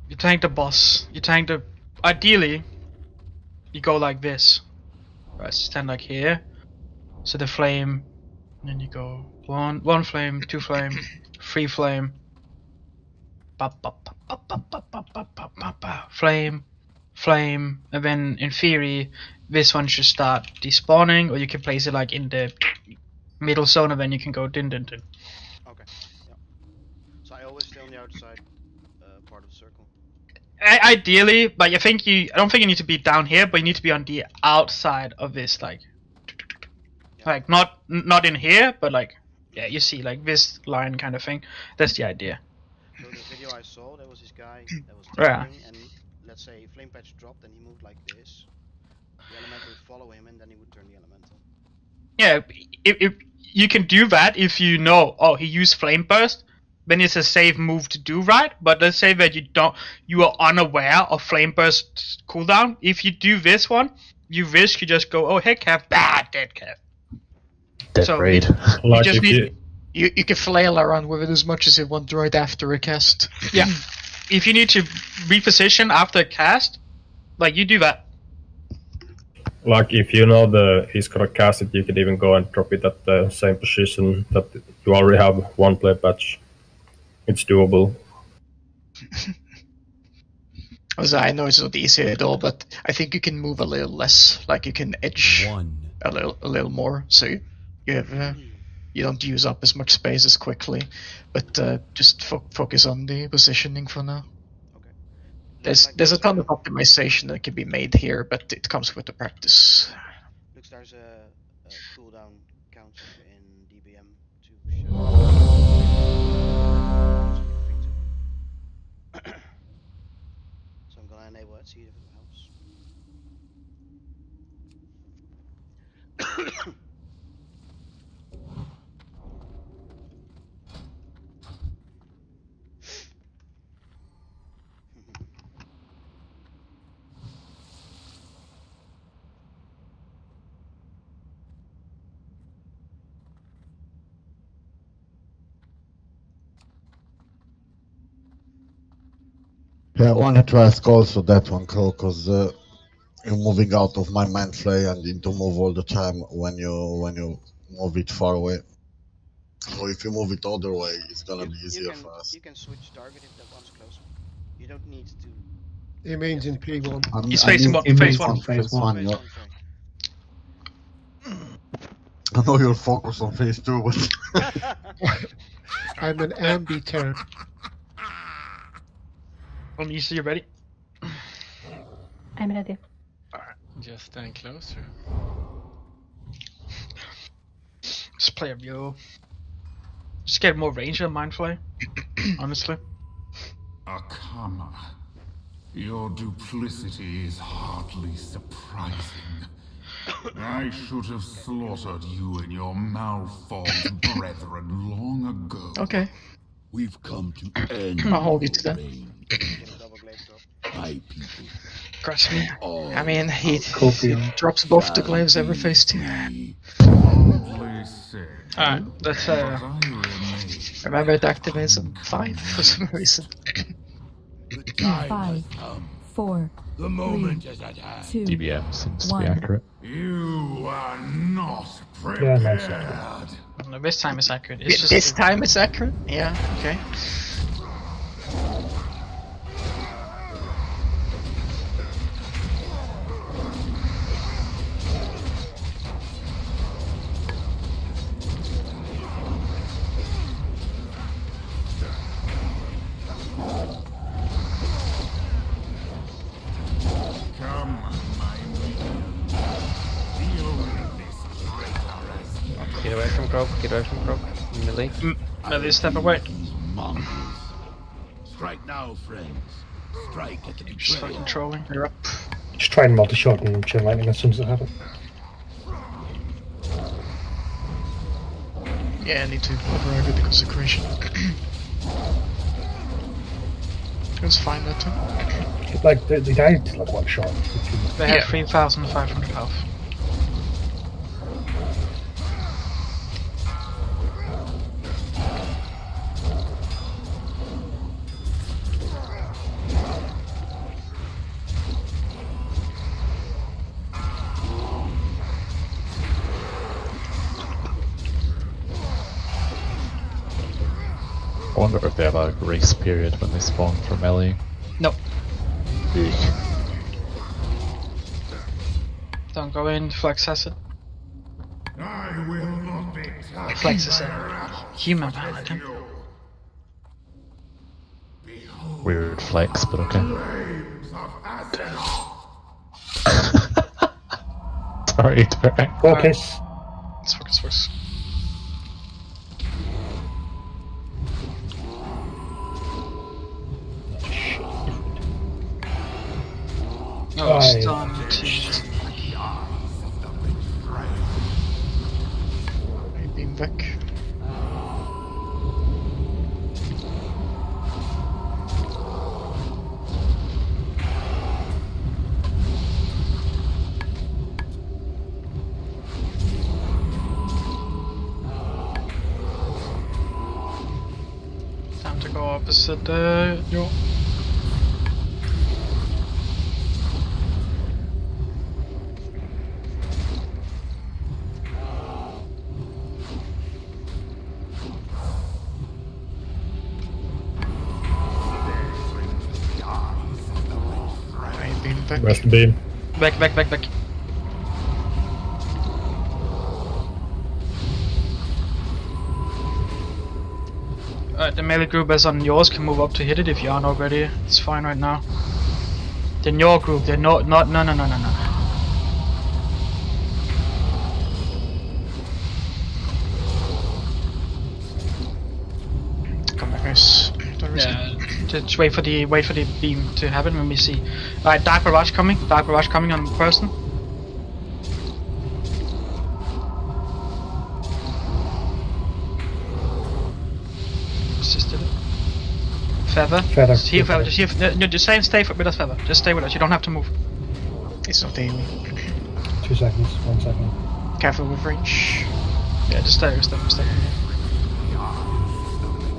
You tank the boss. You tank the. Ideally, you go like this. Right, so stand like here. So the flame, and then you go one flame, 2 flame, 3 flame. Flame, flame, and then in theory, this one should start despawning, or you can place it like in the middle zone, and then you can go din din din. Okay, yeah. So I always stay on the outside part of the circle. Ideally, but I don't think you need to be down here, but you need to be on the outside of this, like not in here, but like, yeah, you see, like this line kind of thing. That's the idea. So the video I saw, there was this guy that was Yeah. tapping, and let's say flame patch dropped, and he moved like this. The elemental would follow him, and then he would turn the elemental. Yeah, if you can do that if you know, oh, he used flame burst, then it's a safe move to do, right? But let's say that you are unaware of flame burst cooldown. If you do this one, you risk you just go, oh, hey, Cav, dead Cav. Dead So, raid. You Like just if need, You can flail around with it as much as you want right after a cast. yeah. If you need to reposition after a cast, like you do that. Like if you know he's gonna cast it, you can even go and drop it at the same position that you already have one play patch. It's doable. As I know it's not easy at all, but I think you can move a little less. Like you can edge a little more, so you have you don't use up as much space as quickly. But just focus on the positioning for now. Okay. There's a ton of optimization that can be made here, but it comes with the practice. Looks there's a cooldown counter in DBM to show. So I'm gonna enable it, see if it helps. Yeah, I wanted to ask also that one, Crow, because you're moving out of my mind flay and into move all the time when you move it far away. So if you move it other way, it's gonna be easier for us. You can switch target if that one's closer. You don't need to. It means in P1. He's facing one. Phase one. Phase one, yeah. I know you're focused on phase 2, but I'm an ambi-turn. When you see you're ready. I'm ready. Just stand closer. Just play a view. Just get more range on Mind Flay. Honestly. Akama, your duplicity is hardly surprising. I should have slaughtered you and your malformed brethren long ago. Okay. We've come to end. I'll hold you to that. Give a double glaive My people. Trust me. All I mean, he Copium. drops both the glaives every phase 2. Alright, let's Remember, it activates on 5 for some reason. 5, 4, The moment is at hand. 2, DBM seems to be 1. accurate. You are not Yeah, prepared. nice. Accurate. No, this time it's accurate. It's just This time it's accurate? Yeah, okay. Come, my minions. Deal with this traitorous. Get away from Croak, get away from Croak. Melee. Melee, step away. Mongols. Strike now, friends. Strike at the Just betrayal. fucking trolling. You're up. Just try and multi-shot and chain lightning as soon as it happens. Yeah, I need to override with the consecration. It's fine that time. Like, they died to like one shot. Which is, They have 3,500 health. I wonder if they have a grace period when they spawn for melee. No. Eek. Don't go in, Flex has it. I will not be touched. Flex is a human paladin. Weird flex, but okay. Sorry, Derek. focus. Let's focus first. Oh, Aye. stunned. Beam back. Time to go opposite Njor. Beam back. Rest beam. Back. Alright, the melee group as on yours can move up to hit it if you aren't already. It's fine right now. The Nyor group, they're no. Come back, guys. Don't risk it. Yeah, just wait for the beam to happen. Let me see. Alright, Dark Barrage coming on person. Just did it. Feather. Feather. Just heal Feather. Just heal. No, just stay with us, Feather. Just stay with us. You don't have to move. It's not daily. 2 seconds, 1 second. Careful with range. Yeah, just stay.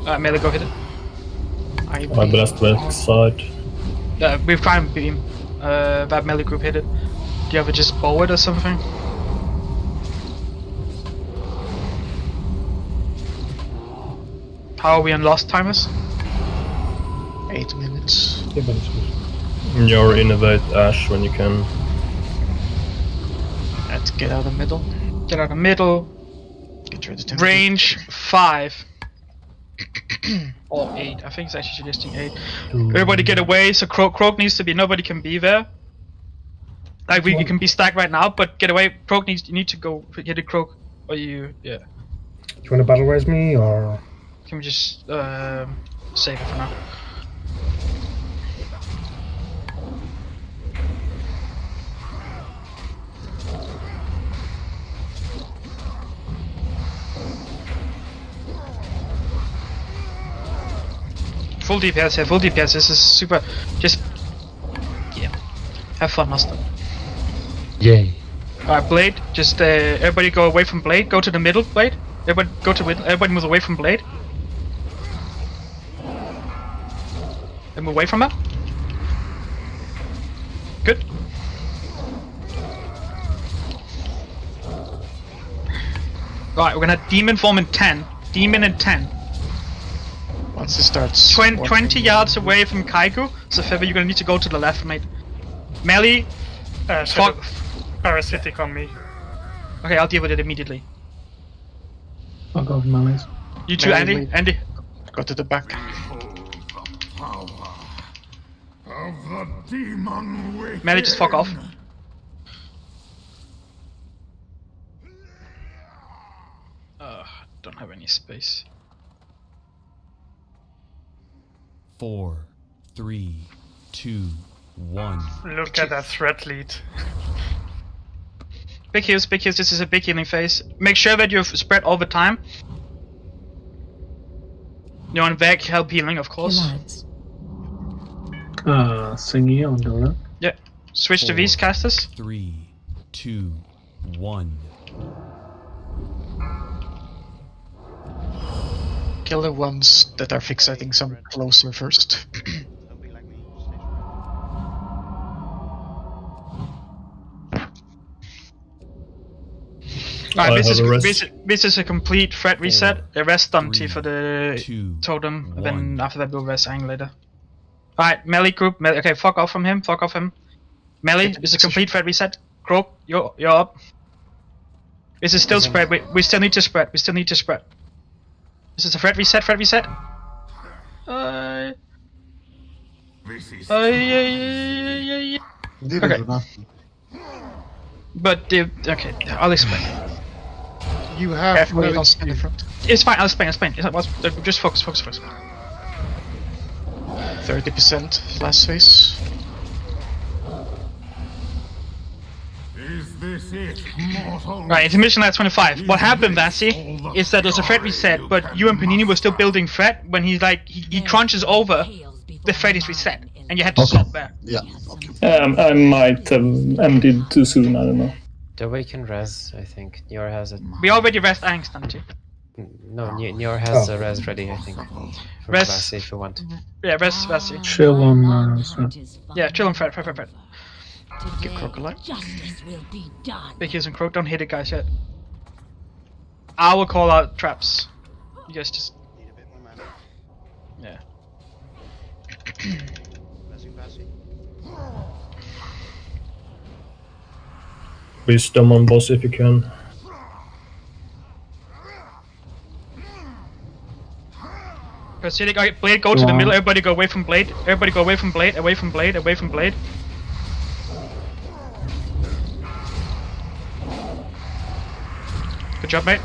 Alright, melee, go hit it. I blast left side. We've climbed beam. That melee group hit it. Do you have it just bow it or something? How are we on lost timers? 8 minutes. 8 minutes. Njor innovate Ash when you can. Let's get out of the middle. Get out of the middle. Get rid of the Range 5. Or 8. I think it's actually suggesting 8. Everybody get away, so Croak needs to be, nobody can be there. Like we can be stacked right now, but get away. Croak you need to go hit a Croak. Or you, yeah. Do you want to battle res me or? Can we just save it for now? Full DPS here, full DPS. This is super. Just Have fun, Master. Yay. Alright, Blade, just everybody go away from Blade. Go to the middle, Blade. Everybody go to middle. Everybody move away from Blade. And move away from her. Good. Right, we're gonna demon form in 10. Demon in 10. Once it starts. 20 yards away from Kaiku. So Feather, you're gonna need to go to the left, mate. Melee. Parasitic on me. Okay, I'll deal with it immediately. I'll go with melees. You too, Andy. Andy. Go to the back. Melee, just fuck off. Don't have any space. 4, 3, 2, 1. Look at that threat lead. Big heals, big heals. This is a big healing phase. Make sure that you've spread over time. You want back help healing, of course. Singy on the left. Yeah. Switch to V's casters. 3, 2, 1. Kill the ones that are fixating some closer first. Alright, this is a complete threat reset. A rest Dante for the totem, and then after that we'll rest Ang later. Alright, melee group, okay, fuck off from him, fuck off him. Melee, this is a complete threat reset. Croak, you're up. This is still spread, we still need to spread, This is a threat reset, Okay. But, okay, I'll explain. You have Everybody else in the front. It's fine, I'll explain. Just focus. 30% last phase. Is this it, mortal? Right, intermission at 25. What happened, Vasi, is that there's a threat reset, but you and Panini were still building threat when he's like, he crunches over, the threat is reset, and you had to stop there. Yeah. I might have ended too soon, I don't know. The way can res, I think. Nyor has it. We already rest Angst, don't you? No, Nyor has a res ready, I think. For Res. Vasi if you want. Yeah, rest Vasi. Chill on threat. Yeah, chill on threat. Get Crocodile. Big heals and Croak, don't hit it guys yet. I will call out traps. You guys just... Yeah. Wisdom on boss if you can. Parasitic, okay, Blade, go to the middle, everybody go away from Blade. Everybody go away from Blade, away from Blade. Good job, mate.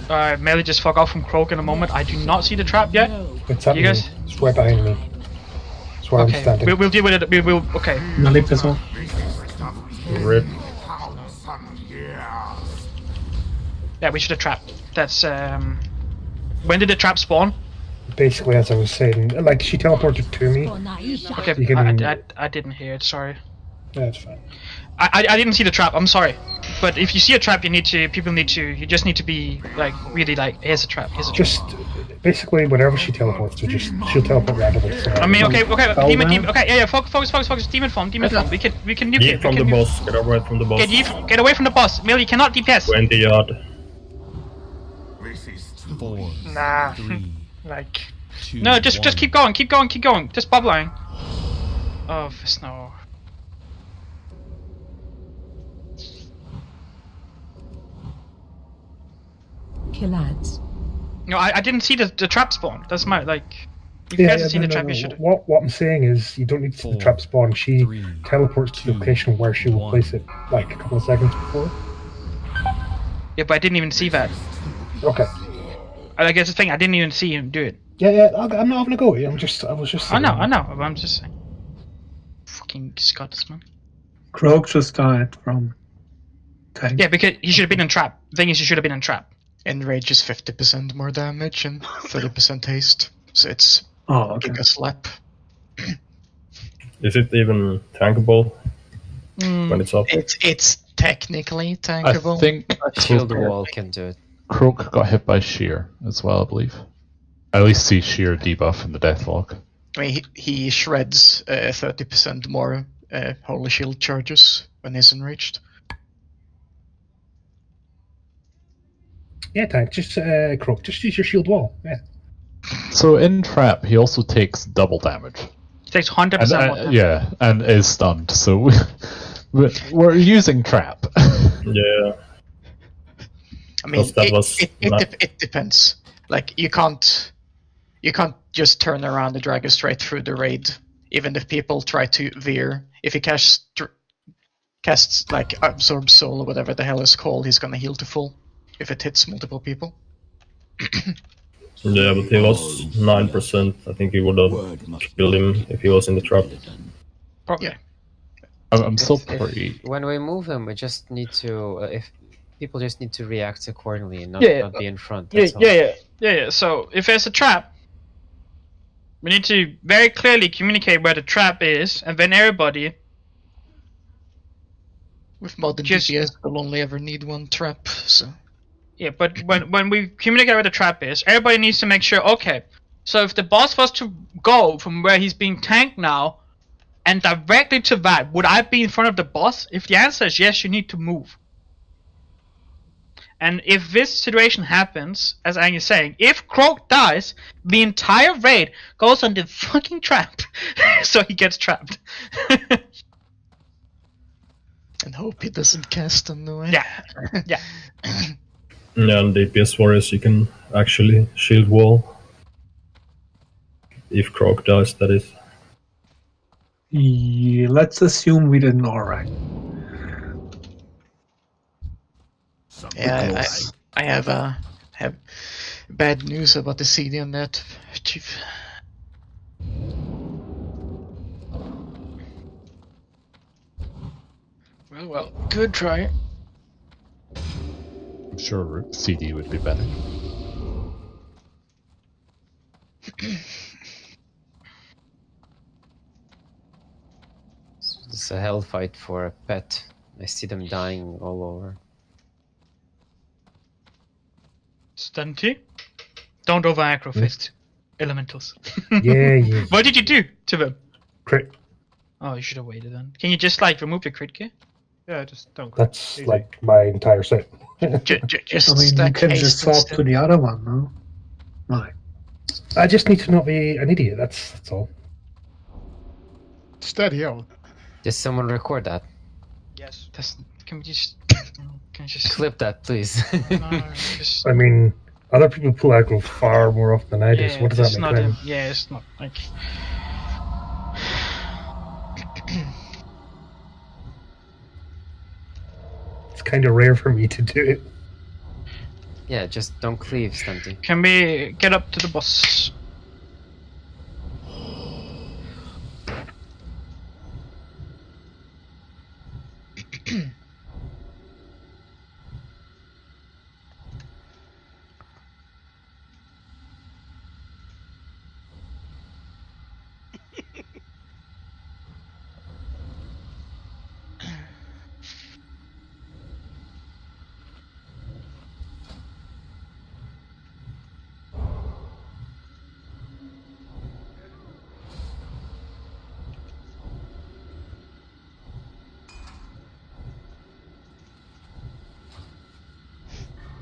Alright, melee, just fuck off from Croak in a moment. I do not see the trap yet. It's happening. You guys? It's right behind me. That's where I'm standing. We'll deal with it. Okay. Melee pistol. Rip. Yeah, we should have trapped. That's when did the trap spawn? Basically, as I was saying, like she teleported to me. Okay, You can- I didn't hear it. Sorry. Yeah, it's fine. I didn't see the trap. I'm sorry, but if you see a trap, you just need to be like really like, here's a trap. Just basically, whenever she teleports, she'll teleport randomly. So I mean, okay, demon, okay, yeah, focus, demon form. We can nuke Yeet it. from the boss, get away from the boss. Get away from the boss. Millie, you cannot DPS. 20 yard. This is 4, Nah. 3, Like. 2, No, just keep going. Just bubbling. Oh, no. Killads. No, I didn't see the trap spawn. That's my like. If you guys have seen the trap, you should. What I'm saying is, you don't need to see the trap spawn. She teleports to the location where she will place it, like a couple of seconds before. Yeah, but I didn't even see that. Okay. I guess the thing, I didn't even see him do it. Yeah. I'm not having a go. I was just. I know. I'm just saying. Fucking Scotsman. Croak just died from tank. Yeah, because he should have been in trap. The thing is, he should have been in trap. Enrage is 50% more damage and 30% haste. So it's okay. Giga Slap. Is it even tankable when it's up? It's technically tankable. I think A shield wall can do it. Croak got hit by Sheer as well, I believe. I at least see Sheer debuff in the Deathlock. I mean, he shreds 30% more Holy Shield charges when he's enraged. Yeah, tank. Just Croak. Just use your shield wall. Yeah. So in Trap, he also takes double damage. He takes 100% more damage. Yeah, and is stunned. So we're using Trap. Yeah. I mean, that was it depends. Like you can't just turn around and drag it straight through the raid, even if people try to veer. If he casts like Absorb Soul or whatever the hell it's called, he's gonna heal to full if it hits multiple people. Yeah, but he lost 9%. I think he would have killed him if he was in the trap. Probably. Yeah. I'm still pretty. When we move them, we just need to. If people just need to react accordingly and not be in front. Yeah. So if there's a trap, we need to very clearly communicate where the trap is, and then everybody. With modern DPS, we'll only ever need one trap. So. Yeah, but when we communicate where the trap is, everybody needs to make sure. Okay, so if the boss was to go from where he's being tanked now, and directly to that, would I be in front of the boss? If the answer is yes, you need to move. And if this situation happens, as Ang is saying, if Croak dies, the entire raid goes on the fucking trap. So he gets trapped. And hope he doesn't cast on the way. Yeah. Yeah, and DPS warriors, you can actually shield wall. If Croak dies, that is. Yeah, let's assume we didn't alright. Yeah, I have bad news about the CD on that, Chief. Well, good try. I'm sure CD would be better. It's a hell fight for a pet. I see them dying all over. Stunty, don't over aggro fist elementals. Yeah. What did you do to them? Crit. Oh, you should have waited then. Can you just like remove your crit gear? Yeah, just don't. That's like my entire set. Just I mean, you can just swap to the other one, no? Right. I just need to not be an idiot. That's all. Steady on. Did someone record that? Yes. Can we just clip that, please? I mean, other people pull aggro far more often than I do. So what does that make them? Yeah, it's not like. It's kind of rare for me to do it. Yeah, just don't cleave, Stunty. Can we get up to the boss?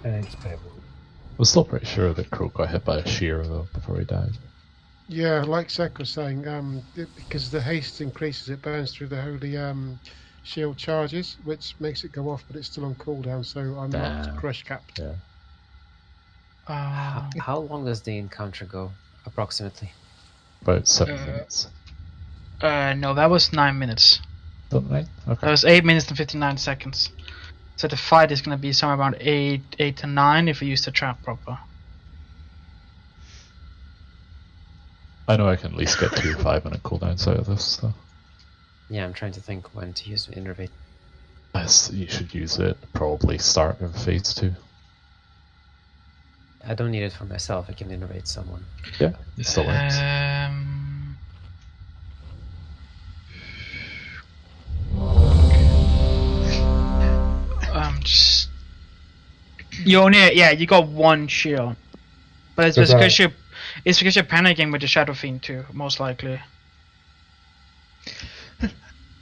Thanks, baby. I'm still pretty sure that Croak got hit by a shear though before he died. Yeah, like Sek was saying, because the haste increases, it burns through the holy shield charges, which makes it go off, but it's still on cooldown, so I'm not crush capped. Yeah. How long does the encounter go, approximately? About 7 minutes. No, that was 9 minutes. Don't I? Okay. That was 8 minutes and 59 seconds. So the fight is going to be somewhere around 8 to 9 if we use the trap proper. I know I can at least get 2 5-minute cooldowns out of this. So. Yeah, I'm trying to think when to use Innervate. Yes, you should use it probably start of phase 2. I don't need it for myself. I can Innervate someone. Yeah, it still works. You only, yeah, you got one shield. But it's because you're panicking with the Shadow Fiend too, most likely.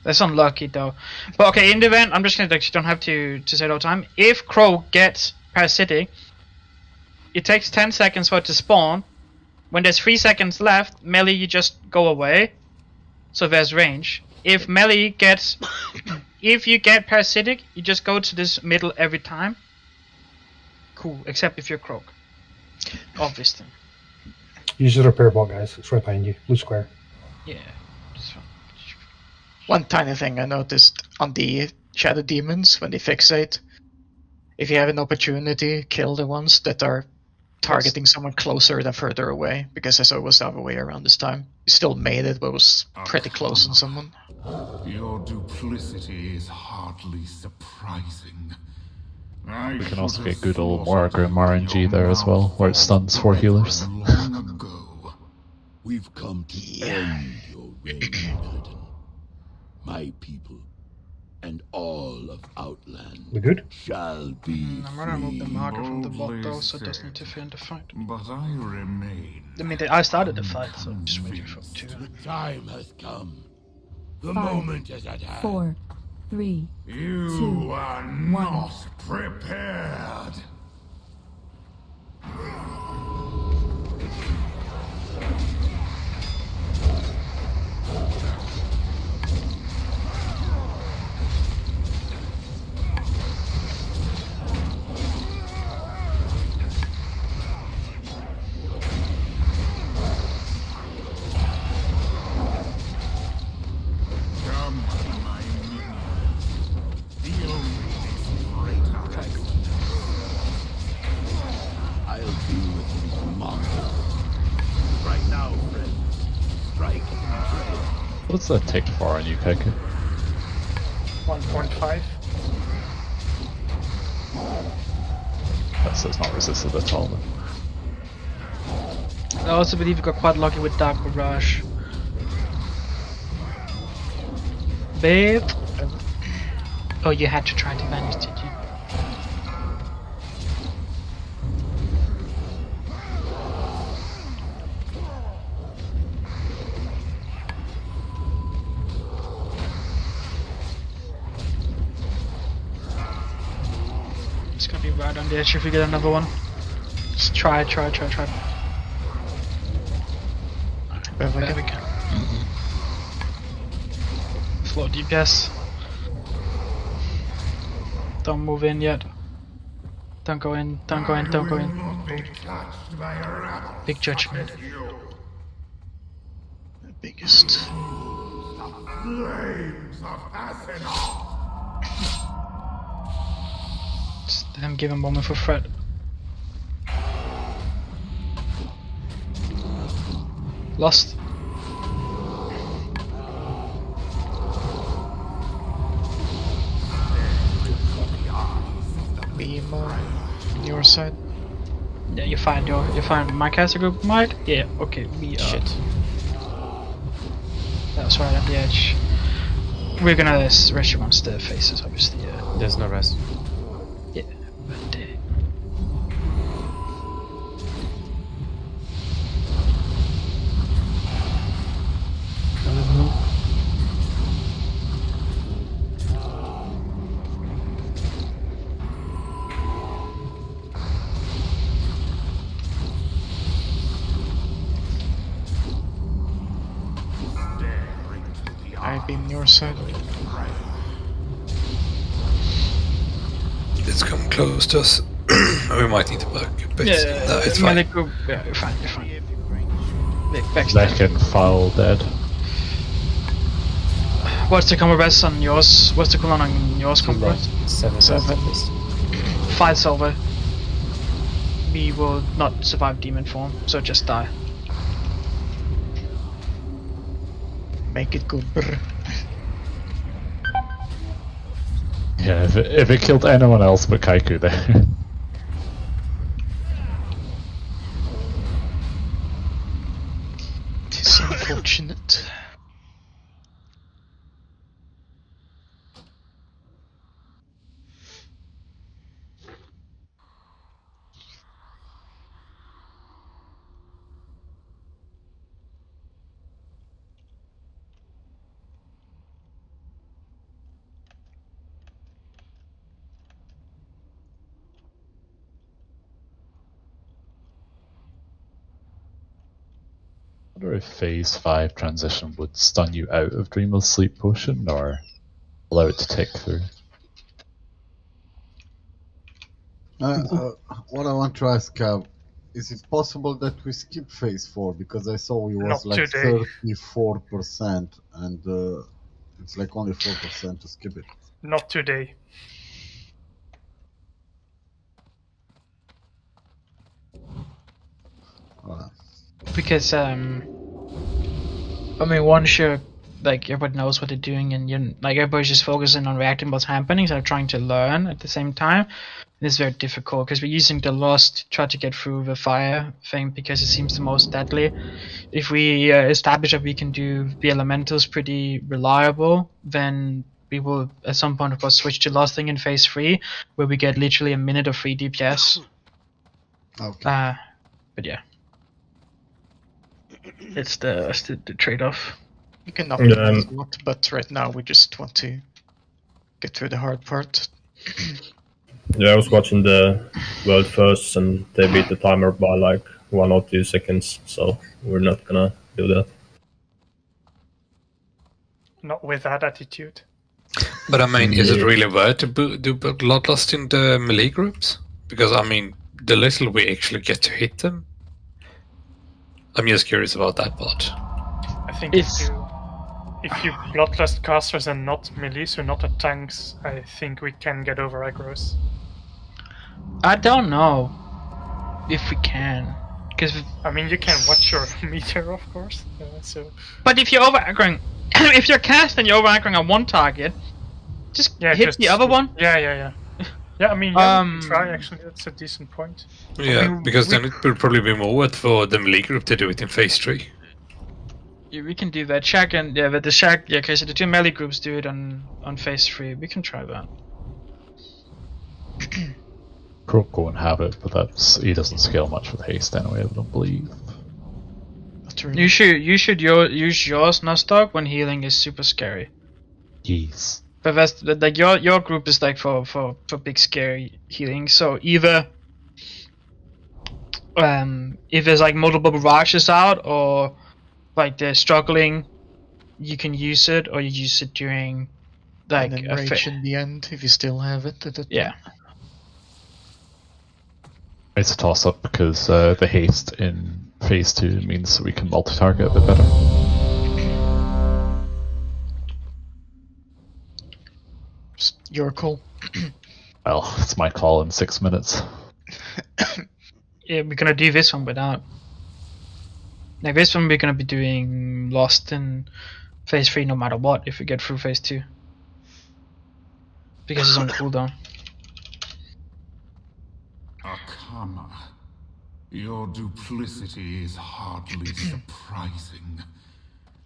That's unlucky though. But okay, in the event, I'm just gonna like, you don't have to say it all the time. If Crow gets parasitic, it takes 10 seconds for it to spawn. When there's 3 seconds left, melee you just go away. So there's range. If melee gets, if you get parasitic, you just go to this middle every time. Cool, except if you're Croak. Obviously. Use the repair bot, guys. It's right behind you. Blue square. Yeah. That's fine. One tiny thing I noticed on the Shadow Demons when they fixate. If you have an opportunity, kill the ones that are targeting someone closer than further away, because I saw it was the other way around this time. You still made it, but it was pretty close on someone. Your duplicity is hardly surprising. We can also get good old Morgrim RNG there as well, where it stuns 4 healers. We've come to end your reign, Illidan. My people and all of Outland we good? Shall be I'm gonna remove the marker from the bot though, so it doesn't interfere in the fight. But I remain. I mean, I started the fight, so I'm just waiting for it to. The time has come. The 5, moment is at hand. 4, 3, You 2, are 1. not prepared. Come, my minions. Deal with this traitor. I'll deal with these monsters. Right now, friend. Strike. What's that take for on you, Kaiku? 1.5. That's not resisted at all then. I also believe you got quite lucky with Dark Barrage. Babe. Oh, you had to try to vanish, did you? It's gonna be right on the edge if we get another one. Just try. There we go. Slow DPS. Don't move in yet. Don't go in. Big judgment. The biggest. Flames of Athena. Just let him give a moment for Fred. Lost. Beam on your side. Yeah, you find my caster group might? Yeah, okay, we Shit. That's right on the edge. We're gonna rest you once the faces, obviously, yeah. There's no rest. Yeah, but I've been your side. It's come close to us. We might need to back a bit. yeah, No, it's fine. Yeah, you're fine. Neck and foul dead. What's the combo best on yours? What's the cooldown on yours combo best? 7 at least. 5 silver. We will not survive demon form, so just die. Make it good, brr. Yeah, if it killed anyone else but Kaiku there. It's unfortunate. wonder if phase 5 transition would stun you out of Dreamless Sleep Potion or allow it to tick through. What I want to ask, is it possible that we skip phase 4? Because I saw it was Not like today. 34%, and it's like only 4% to skip it. Not today. Because I mean, once you're like everybody knows what they're doing, and you're like everybody's just focusing on reacting what's happening, so they're trying to learn at the same time. It's very difficult because we're using the loss to try to get through the fire thing because it seems the most deadly. If we establish that we can do the elementals pretty reliable, then we will at some point of course switch to lost thing in phase 3, where we get literally a minute of free DPS. Okay. But yeah. It's the trade-off. You can optimize a lot, but right now we just want to get through the hard part. Yeah, I was watching the world first, and they beat the timer by like 1 or 2 seconds, so we're not gonna do that. Not with that attitude. But I mean, is it really worth to do Bloodlust in the melee groups? Because I mean, the little we actually get to hit them. I'm just curious about that part. I think if you Bloodlust casters and not melee, so not at tanks, I think we can get over aggro's. I don't know if we can, because I mean you can watch your meter, of course. But if you're over aggroing, if you're casting, you're over aggroing on one target, just hit the other one. Yeah. Yeah, I mean, yeah, try actually. That's a decent point. Yeah, I mean, because then it would probably be more worth for the melee group to do it in phase 3. Yeah, we can do that. Shaq and but the Shaq, okay, so the 2 melee groups do it on phase 3. We can try that. Croak won't have it, but he doesn't scale much with haste anyway, I don't believe. You should use yours, Nostock, when healing is super scary. Yes. But that's like your group is like for big scary healing. So either if there's like multiple barrages out, or like they're struggling, you can use it, or you use it during like and then rage in the end if you still have it. Yeah. It's a toss up because the haste in phase 2 means we can multi-target a bit better. Your call. Well, it's my call in 6 minutes. Yeah, we're gonna do this one without. Like this one, we're gonna be doing Lost in phase 3 no matter what if we get through phase 2. Because it's on cooldown. Akama, your duplicity is hardly surprising.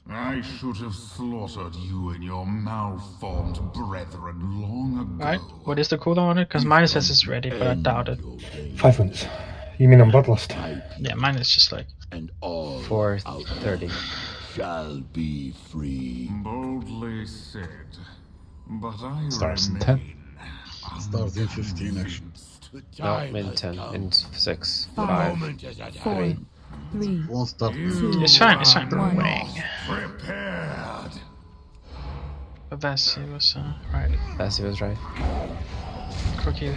I should have slaughtered you and your malformed brethren long ago. Right, what is the cooldown on it? Because mine says it's ready, but I doubt it. 5 minutes. You mean on Bloodlust? Yeah, mine is just like 4:30. Shall be free. Boldly said, but I Starts in 10. Starts in 15 actually. No, in 10, in 6, 5, 5, 4, 3. Won't start. It's fine. Wing. Prepared. But Vassie was right. Vassie was right. Cookie.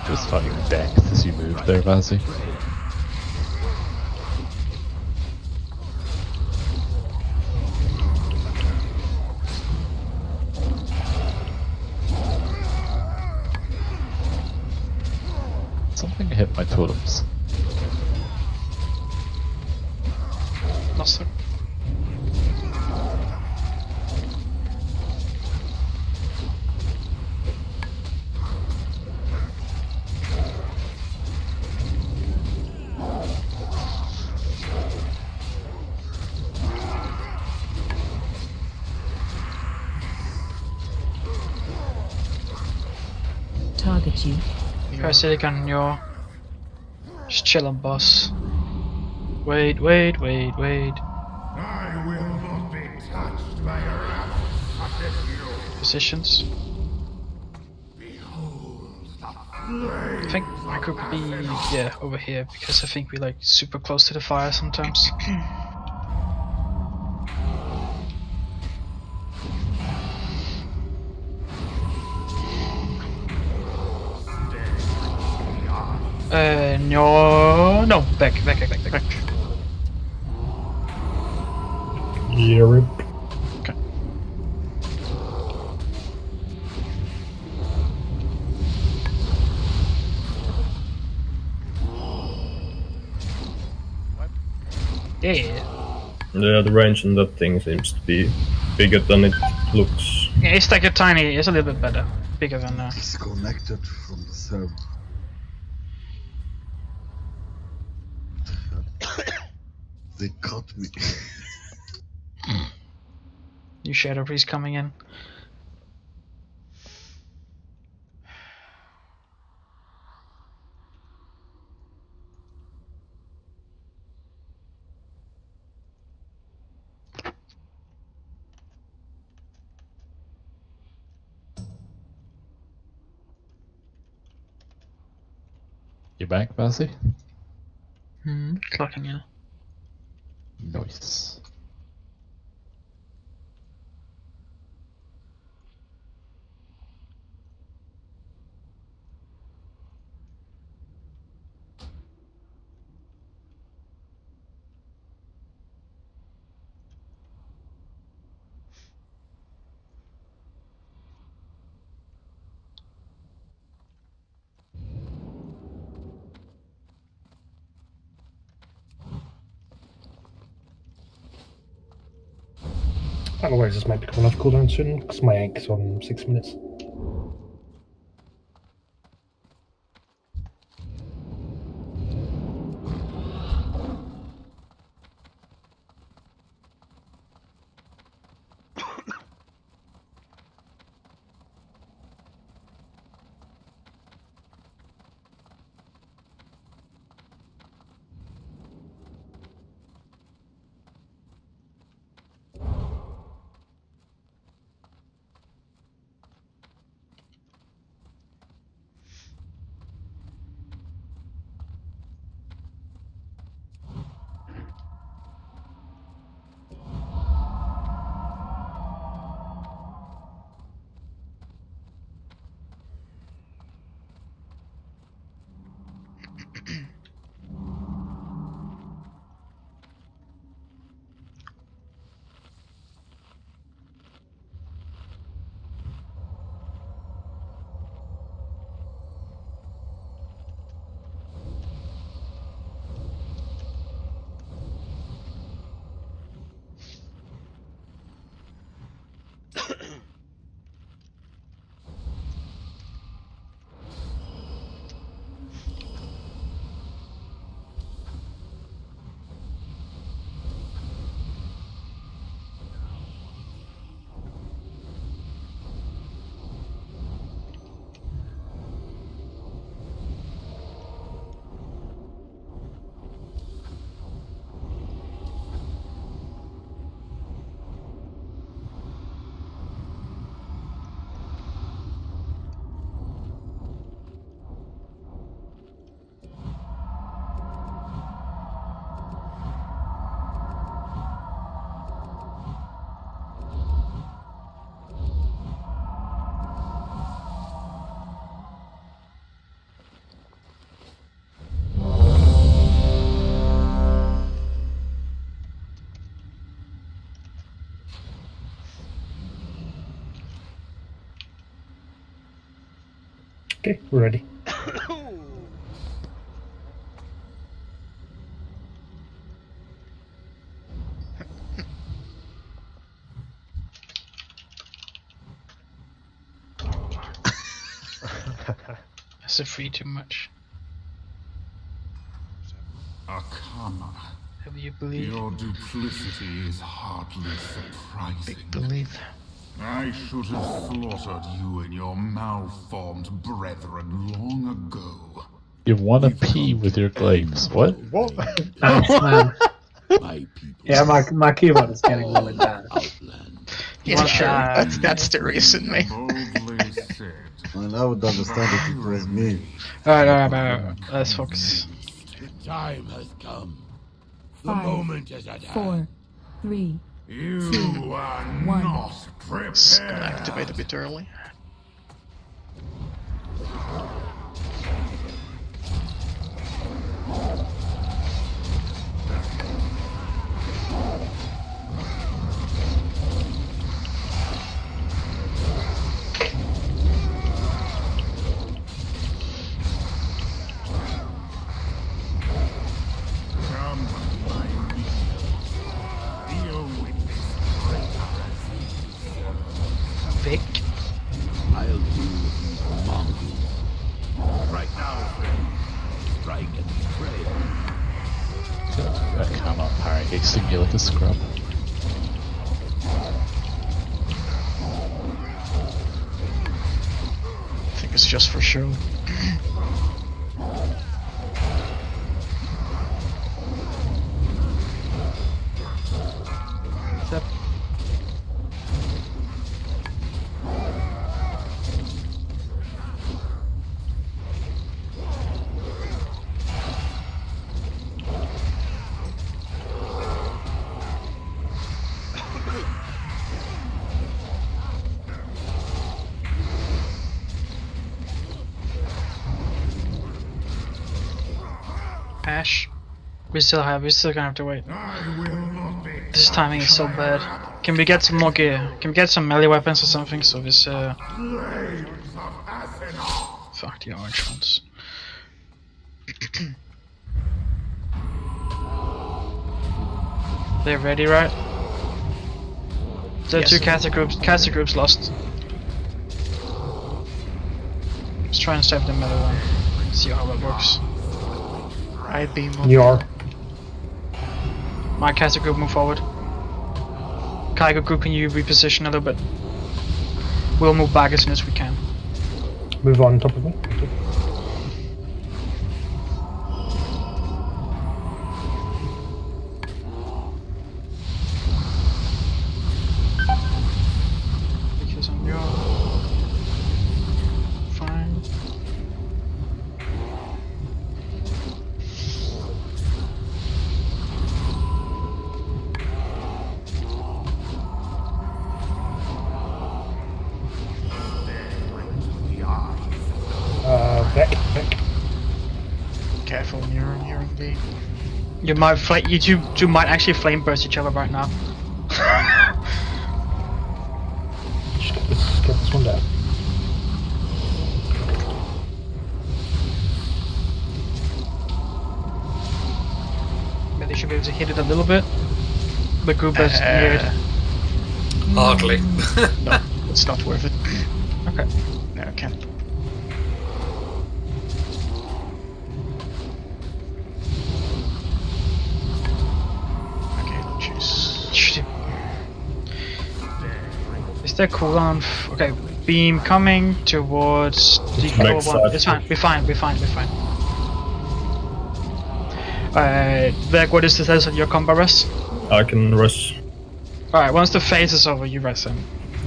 Just fucking decked as you moved there, Vazzy. Something hit my totems. Nothing. Thank you. Parasitic on Nyor. Just chill on boss. Wait, wait, wait, wait. I will not be touched by a wrath such as you. Positions. I think my group would be, yeah, over here, because I think we like super close to the fire sometimes. No, back. Europe. Okay. Yeah. Yeah, the range on that thing seems to be bigger than it looks. Yeah, it's like it's a little bit better. Bigger than Disconnected from the server. They caught me. New Shadow Priest coming in. You back, Mercy? Clocking in. Nice. Otherwise, this might be coming off cooldown soon because my ink is on 6 minutes. Okay, we're ready. That's a free too much. Arcana. Have you believed? Your duplicity is hardly surprising. Believe. I should have slaughtered you and your malformed brethren long ago. You want to pee with your glaives? What? What? Thanks, man. Yeah, my keyboard is getting really bad. Yeah, sure. That's the reason, mate. And I would understand if it was me. Alright, let's focus. The time has come. The 5, moment is at 4, hand. 3, You 2, are 1. not prepared. It's gonna activate a bit early. Come, my deal with this Vic. I'll deal with these mongols. Right now, friend. Strike and betray. I cannot parry hasting you like a scrub. I think it's just for show. Yep. Ash, we're still gonna have to wait. This timing is so bad. Can we get some more gear? Can we get some melee weapons or something? So this fuck the orange ones. They're ready, right? The Yes. two caster groups lost. Let's try and save the melee one. See how that works. Right beam. Nyor. My caster group move forward. Kaigo group, can you reposition a little bit? We'll move back as soon as we can. Move on top of me. Because I'm your fine. Back. Careful, Nyor indeed. You might you two might actually flame burst each other right now. Just get this one down. Maybe they should be able to hit it a little bit. The group is weird. Hardly. No, it's not worth it. Okay. No, I can't. Okay, choose. Is there cooldown? Okay, beam coming towards the core one. It's fine. We're fine. Veg, what is the status of your combo rest? I can rest. Alright, once the phase is over, you rest him.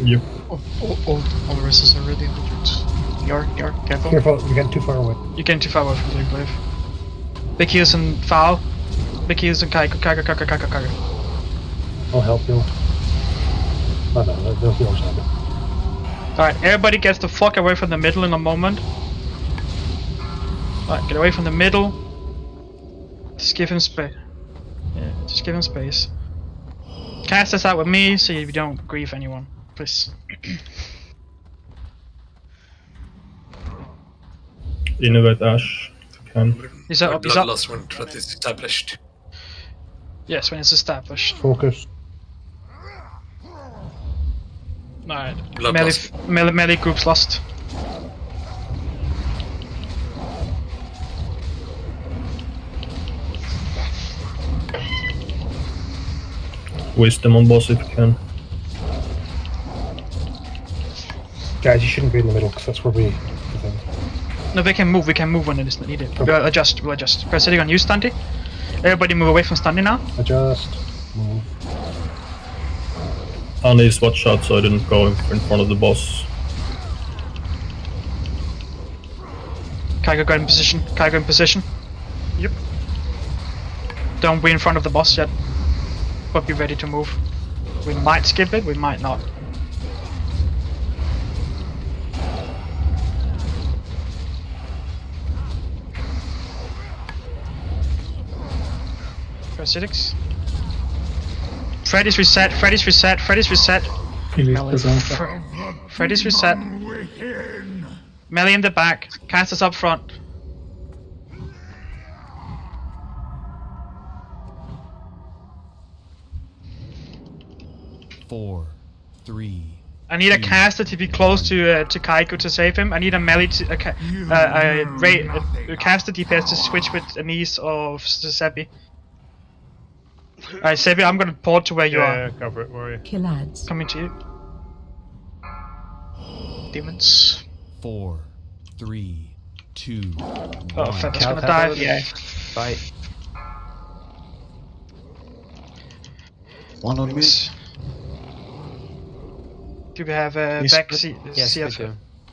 Yep. All the rest is already 100. Nyor, careful. Careful, you're getting too far away. You're getting too far away from the glaive. Big heals and foul. Big heals and Kaigo. I'll help you. Oh no, they'll heal something. Alright, everybody gets the fuck away from the middle in a moment. Alright, get away from the middle. Just give him space. Yeah, just give him space. Cast this out with me so you don't grieve anyone, please. Innovate Ash, if you can. Is that Bloodlust when threat is established. Yes, when it's established. Focus. Alright, Bloodlust. melee groups lost. Wisdom on boss if you can. Guys, you shouldn't be in the middle because that's where we. No, we can move when it is needed. We'll adjust. Proceeding on you, Stunty. Everybody move away from Stunty now. Adjust. Move. I need to watch out so I didn't go in front of the boss. Kygo got in position. Kygo in position. Yep. Don't be in front of the boss yet. But be ready to move. We might skip it, we might not. Parasitics. Freddy's reset, Freddy's reset, Freddy's reset. Freddy's reset. Melee in the back, casters up front. Four, three. I need a caster to be close to Kaiko to save him. I need a melee to a caster DPS to switch with Anise or Seppi. Alright, Seppi, I'm gonna port to where you are. Yeah, cover it. Where are you? Kill ads. Coming to you. Demons. 4, 3, 2. Oh, Feather's gonna die. Yeah. Bye. One on me. Do we have a Yes, back yes, we do.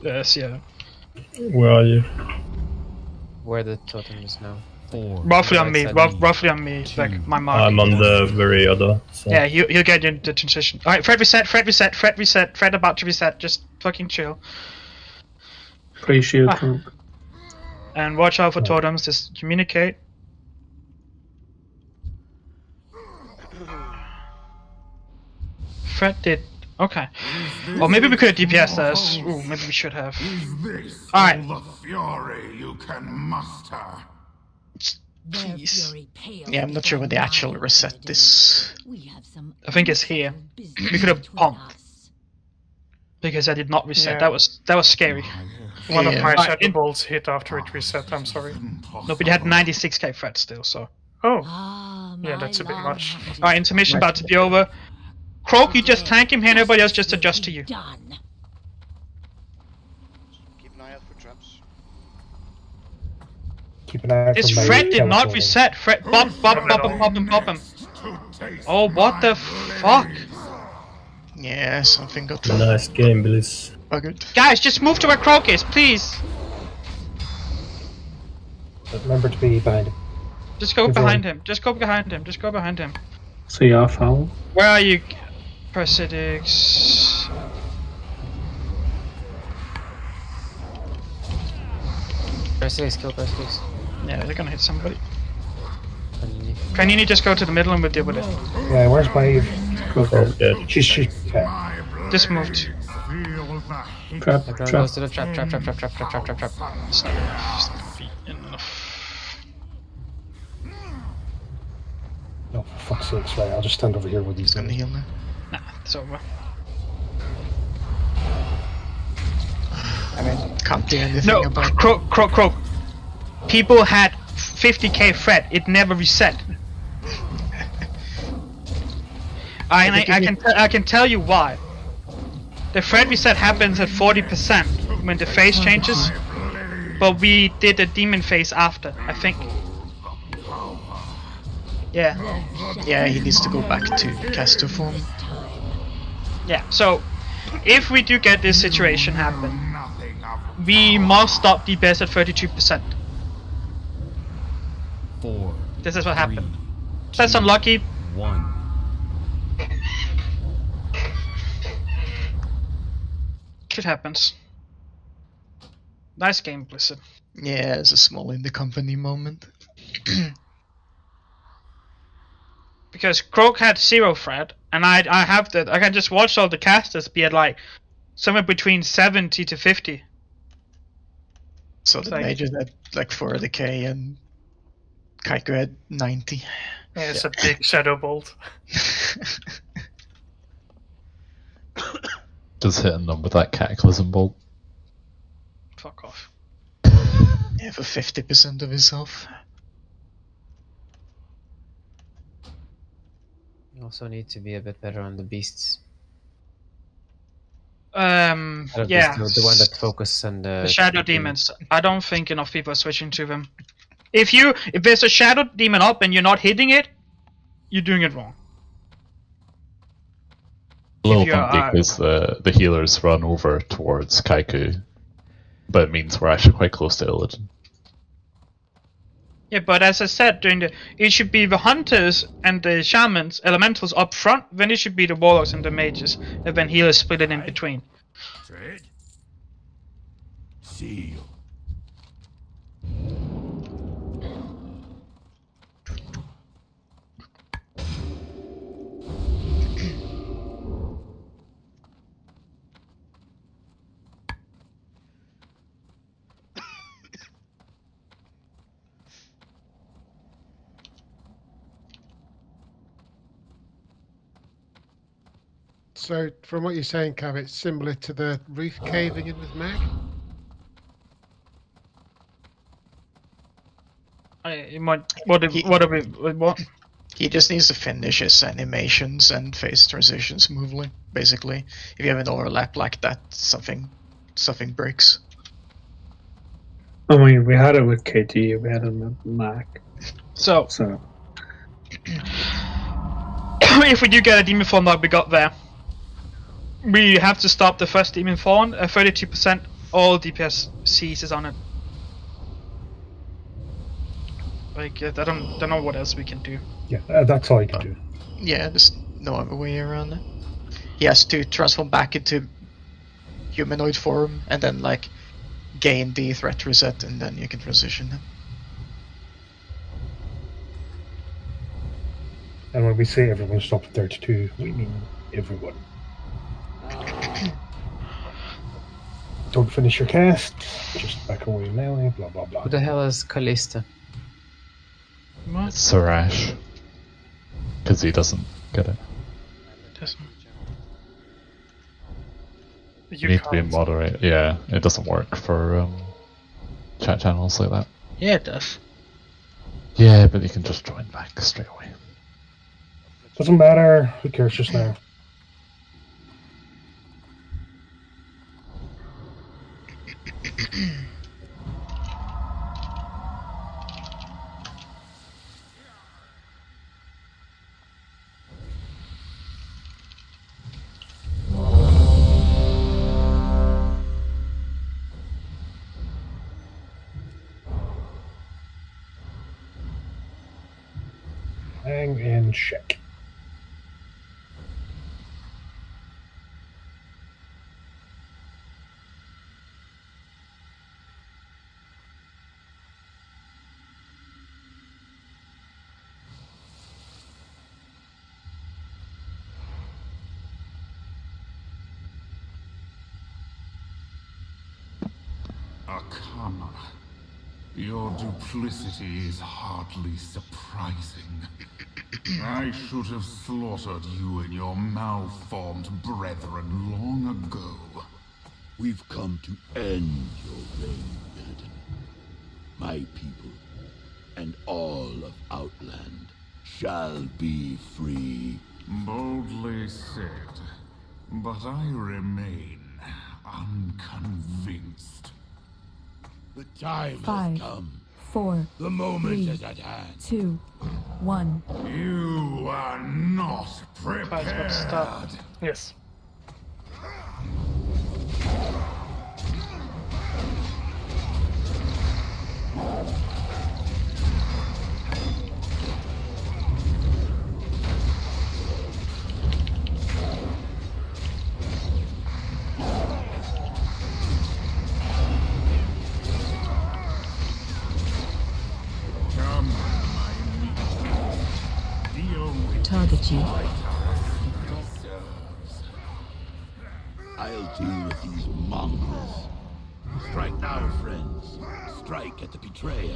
CF? Where are you? Where the totem is now. 4. Roughly on me, roughly on me, like my mark. I'm on the very other side. Yeah, he'll get you the transition. Alright, Fred reset, Fred reset, Fred reset, Fred about to reset, just fucking chill. Appreciate it. And watch out for totems, just communicate. Fred did. Okay. Or maybe we could have DPS this. Ooh, maybe we should have. Alright. The fury you can muster. Please. Yeah, I'm not sure where they actually reset this. I think it's here. We could have pumped. Because I did not reset. Yeah. That was scary. One of my Alright, shadow balls hit after it reset, I'm sorry. No, but you had 96k Fred still, so. Oh. Yeah, that's a bit much. Alright, intermission about to be over. Croak, you just tank him here and everybody else just adjust to you. Keep an eye out for traps. Keep an eye out This for my Fred did not teleport. reset. Fred, bop him. Oh, what the fuck? Yeah, something got Nice game, Bliss. buggered. Guys, just move to where Croak is, please. Remember to be behind him. Just go Everyone. behind him. Just go behind him. Just go behind him. So you are foul. Where are you, Parasitics? Parasitics, kill Parasitics. Yeah, they're gonna hit somebody. Panini. Panini, just go to the middle and we'll deal with it. Yeah, where's my? Yeah. She's yeah. Just moved. Trap, Everyone trap. goes to the trap. It's not enough. No, for fuck's sake, right? I'll just stand over here with these. He's gonna heal now. Nah, it's over. I mean, can't do anything No, about Croak. People had 50k Fred. It never reset. I can tell you why. The Fred reset happens at 40% when the phase changes, but we did a demon phase after, I think. Yeah. Yeah, he needs to go back to caster form. Yeah, so if we do get this situation happen, we must stop DPS at 32%. 4. This is what happened. That's unlucky. 1. Shit happens. Nice game, Blizzard. Yeah, it's a small in the company moment. Because Croak had 0 Fred, and I can just watch all the casters be at like somewhere between 70 to 50. So the Like- major had like 40k and Kaiko had 90. Yeah, it's a big shadow bolt. Just hitting them with that cataclysm bolt. Fuck off. Yeah, for 50% of his health. You also need to be a bit better on the beasts. Yeah. The one that focuses on The shadow demons. I don't think enough people are switching to them. If there's a shadow demon up and you're not hitting it, you're doing it wrong. A little funky because the healers run over towards Kaiku, but it means we're actually quite close to Illidan. Yeah, but as I said, it should be the hunters and the shamans, elementals up front, then it should be the warlocks and the mages, and then healers split it in between. Trade. See you. So, from what you're saying, Cav, it's similar to the roof caving in with Mag? What? He just needs to finish his animations and phase transitions smoothly, basically. If you have an overlap like that, something breaks. I mean, we had it with KT, we had it with Mac. So. If we do get a demon form like we got there, we have to stop the first demon form. 32% all DPS ceases on it. Like, I don't know what else we can do. Yeah, that's all you can do. Yeah, there's no other way around it. He has to transform back into humanoid form and then, like, gain the threat reset, and then you can transition him. And when we say everyone stop at 32, we mean everyone. Don't finish your cast, just back away melee, blah blah blah. Who the hell is Callista? It's Sarash. Because he doesn't get it. You need to be moderate. Yeah, it doesn't work for chat channels like that. Yeah, it does. Yeah, but you can just join back straight away. Doesn't matter. Who cares just now? Hang and check. Arcana. Your duplicity is hardly surprising. I should have slaughtered you and your malformed brethren long ago. We've come to end your reign, Illidan. My people and all of Outland shall be free. Boldly said, but I remain unconvinced. The time 5, has come. 4, The moment 3, is at hand. 2, 1. You are not prepared. Yes. Target you. I'll deal with these mongrels. Strike now, friends. Strike at the betrayer.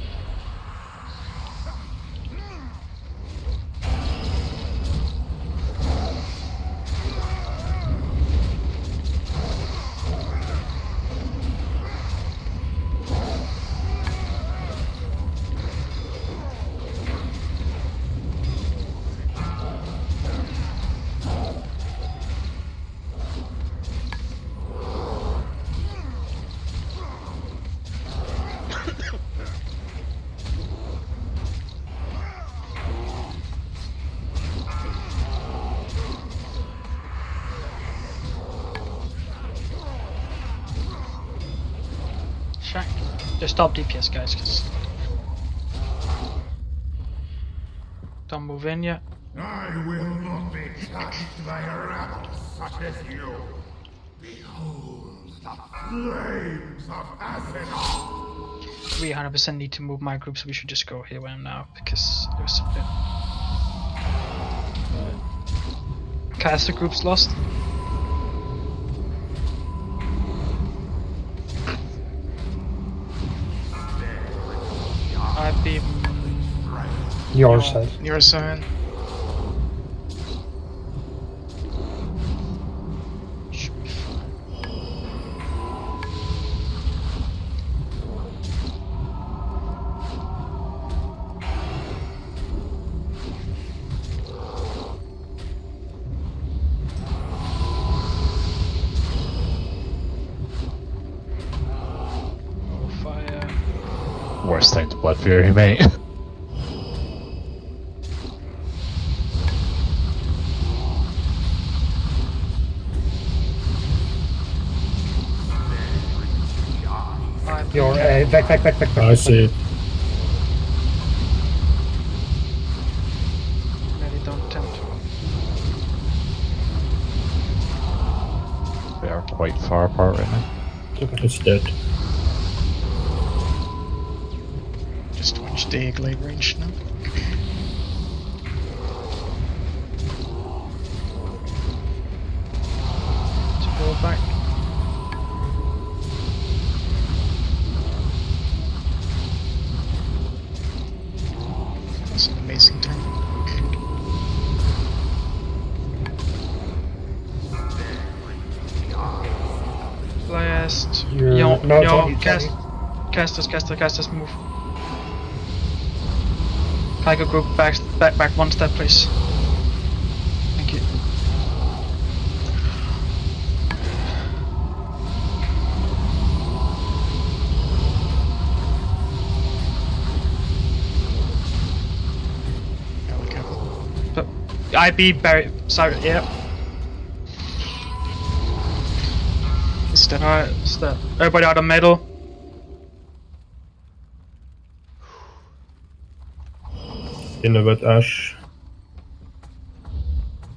Just stop DPS, guys, because don't move in yet. I will not be touched by a rabble such as you. Behold the flames of Azeroth. We 100% need to move my group, so we should just go here where I am now, because there's a bit. Caster group's lost. I'd be Your side. Your side. Worst time to Blood Fury, mate. Your back. I see it. Maybe don't tempt. They are quite far apart right now. It's dead. Just watch the glaive range now. To go back. That's an amazing turn. Blast. No, Casters, move. Tiger group, back one step, please. Thank you. But IB Barry, sorry, yeah. Alright, step. Everybody out of middle. Innovate Ash.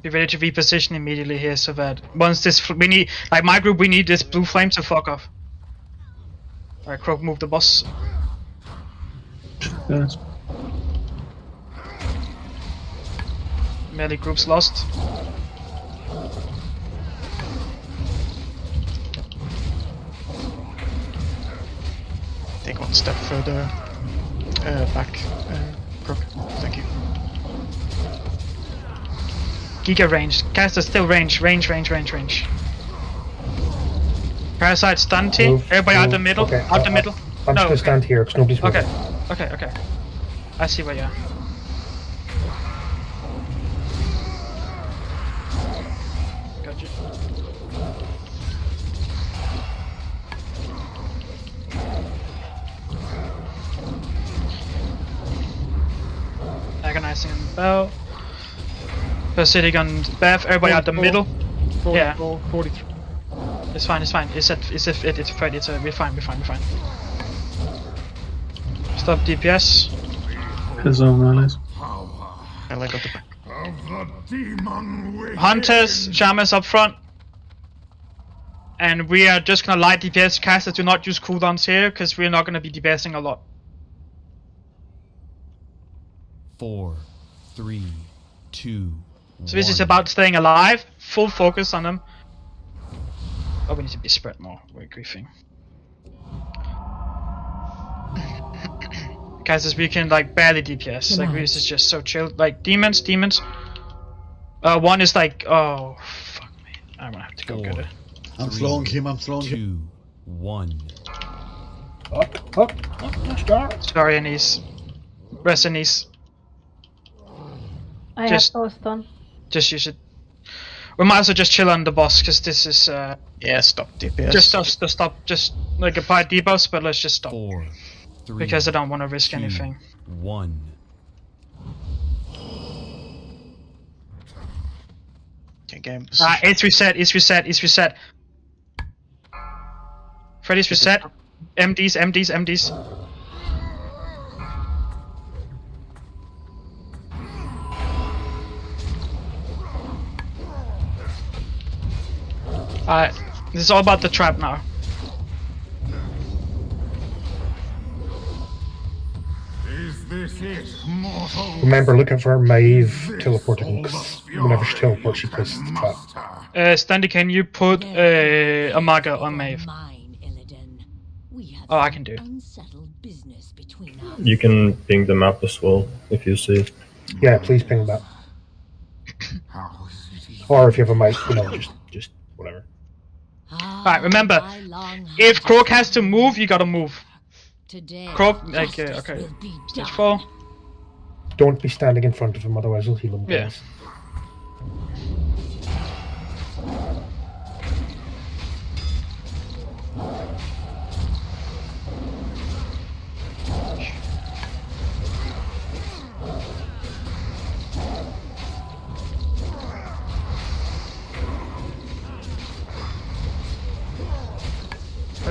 Be ready to reposition immediately here, so that once this we need, like my group, we need this blue flame to fuck off. Alright, Croak, move the boss. Yes. Melee group's lost. Take one step further back, Crook. Thank you. Giga range. Caster still range. Parasite stun T. Everybody out the middle. Okay, out the middle. I'm just gonna stand here, because nobody's moving. Okay. I see where you are. Got you. Agonizing on the bell. Parasitic on Beth. Everybody out the middle. 44, 43. It's fine. It's 30. We're fine. Stop DPS. His own rallies. I got the back. Hunters, shamans up front. And we are just gonna light DPS. Casters do not use cooldowns here, because we're not gonna be DPSing a lot. 4, 3, 2. So this is about staying alive. Full focus on them. Oh, we need to be spread more. We're griefing. Casters, we can like barely DPS. Like this is just so chill. Like demons. One is like, oh fuck me. I'm gonna have to go get it. I'm slowing him. 2, 1. Up. Sorry, Anise. Rest Anise. I have those done. Just use it. We might as well just chill on the boss, because this is yeah, stop DPS. Just stop, just like apply debuffs, but let's just stop. 4, 3, because I don't want to risk 2, anything. 1. Okay, game. It's reset. Freddy's reset. MDs. Alright, this is all about the trap now. Is this it, mortal? Remember, looking for Maeve teleporting, because whenever she teleports, she places the trap. Standy, can you put a marker on Maeve? Oh, I can do it. You can ping the map as well if you see it. Yeah, please ping that. Or if you have a mic, you know, just whatever. Alright, remember, if Croak has to move, you gotta move. Croak, like, okay, stage 4. Don't be standing in front of him, otherwise he'll heal him. Yeah.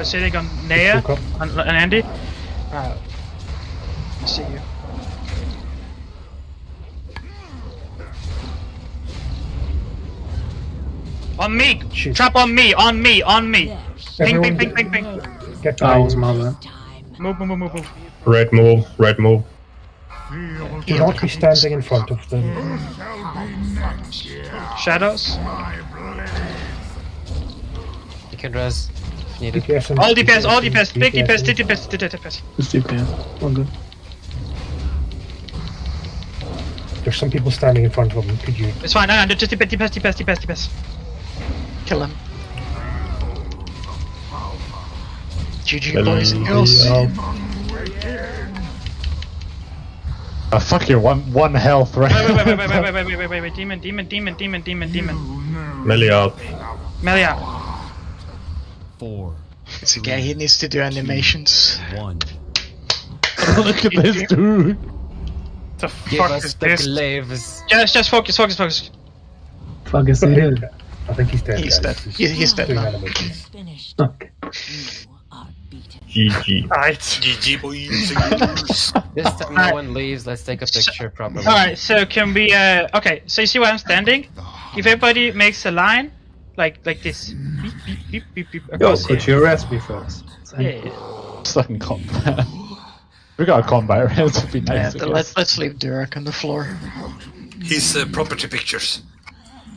Sitting on Nyor and Andy. I see you. On me! Shoot. Trap on me! Ping. Get Owl's mother. Move. Red move. Do not be standing in front of them. Shadows. You can res. Needed. All DPS, big DPS. Just DPS. All good. There's some people standing in front of them. Could you? It's fine. No, just DPS. Kill him. GG boys and girls. Fuck you, one health, right? Wait. Demon. Melee out. 4. It's okay, he needs to do animations. 1. Look at this dude. The Give fuck us is the this? glaives. Just focus. Fuck is it? I think he's dead. He's guys. dead. He's dead doing now. animations. Okay. GG. Alright. GG boys. This time no one leaves. Let's take a picture properly. Alright, so can we okay, so you see where I'm standing? If everybody makes a line like this. Beep, Yo, across could here. you rest me first? Yeah. Stuck in combat. We got a combat res, it'd be nice. Yeah, let's leave Durak on the floor. His property pictures.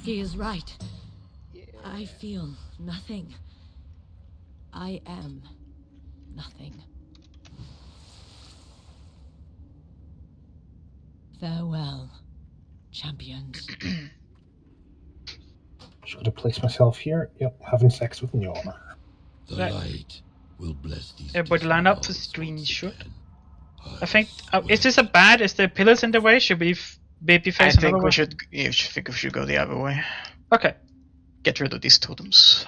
He is right. I feel nothing. I am nothing. Farewell, champions. Should have placed myself here. Yep, having sex with Nyor. The Right. light will bless these. Everybody line up for screenshot. I think is this a bad? Is there pillars in the way? Should we maybe I face think another we way? should. I think we should go the other way. Okay. Get rid of these totems.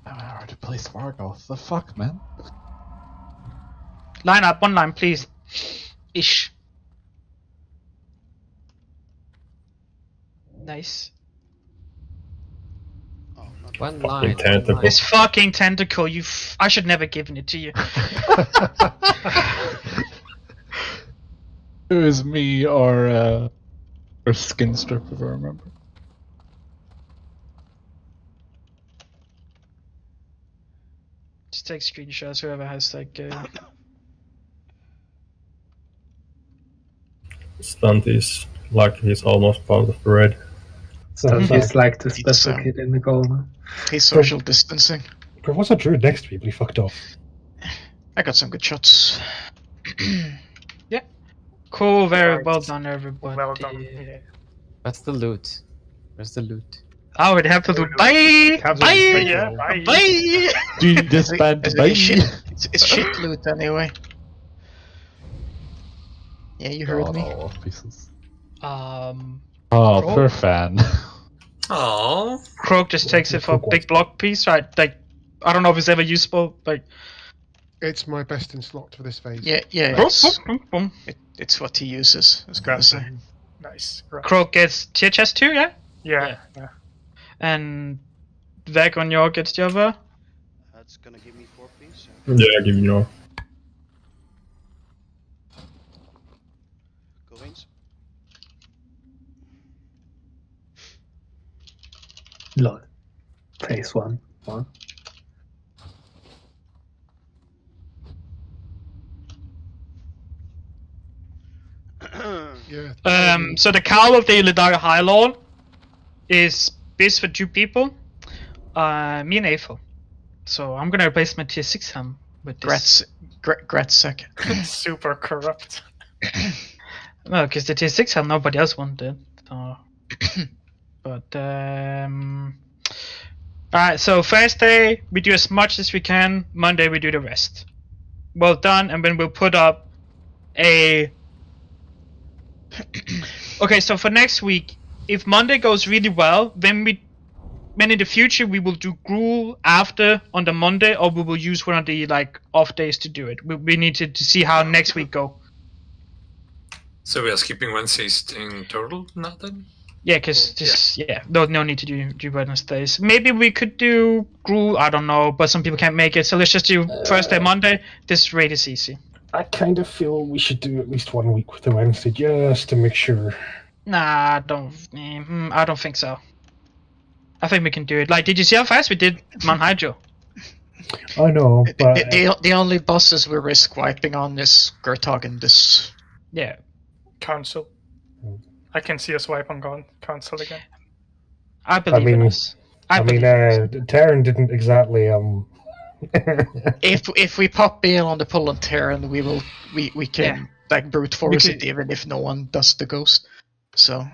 I already placed Vargoth. The fuck, man? Line up, one line, please. Ish. Nice. One line. Tentacle. This fucking tentacle, I should never given it to you. It was me or Skin Strip, if I remember. Just take screenshots, whoever has like Stunt is like he's almost part of the raid. So he's like the special kid in the corner. He's social distancing. There was a druid next to me, but he fucked off. I got some good shots. yeah. Cool, very Right. well done, everybody. Well done. Yeah. That's the loot. Where's the loot? I would have to do bye! Bye! Do this bad It's shit loot anyway. Yeah, you heard me. All pieces. Oh, Oh, Croak? poor fan. Oh. Croak just takes it for a big block piece, right? Like, I don't know if it's ever useful, like... It's my best in slot for this phase. Yeah, it's what he uses. I was gonna say. Nice. Right. Croak gets tier chest 2, yeah? Yeah. And Veg on Njor gets the other. That's gonna give me 4 piece. Yeah, give me Njor. Go Vince. Lol. Phase 1. What? Yeah. So the cowl of the Illidaga High Lord is base for 2 people. Me and Aethel. So I'm gonna replace my tier 6 helm with this. Gretzek. Super corrupt. No, because the tier 6 helm nobody else wanted. So. But alright, so Thursday we do as much as we can. Monday we do the rest. Well done, and then we'll put up a. Okay, so for next week, if Monday goes really well, then in the future we will do Gruul after on the Monday, or we will use one of the like off days to do it. We need to see how next week go. So we are skipping Wednesdays in total now then? Yeah, because no need to do Wednesdays. Maybe we could do Gruul, I don't know, but some people can't make it, so let's just do Thursday, Monday. This raid is easy. I kind of feel we should do at least 1 week with the Wednesday just to make sure. Nah, I don't think so. I think we can do it. Like, did you see how fast we did Mount Hydro? I know, but the only bosses we risk wiping on is Gertog and this. Yeah. Council. I can see us wipe on Council again. I believe in us. Terran didn't exactly If we pop Bale on the pull on Terran, we can like brute force it even if no one does the ghost. So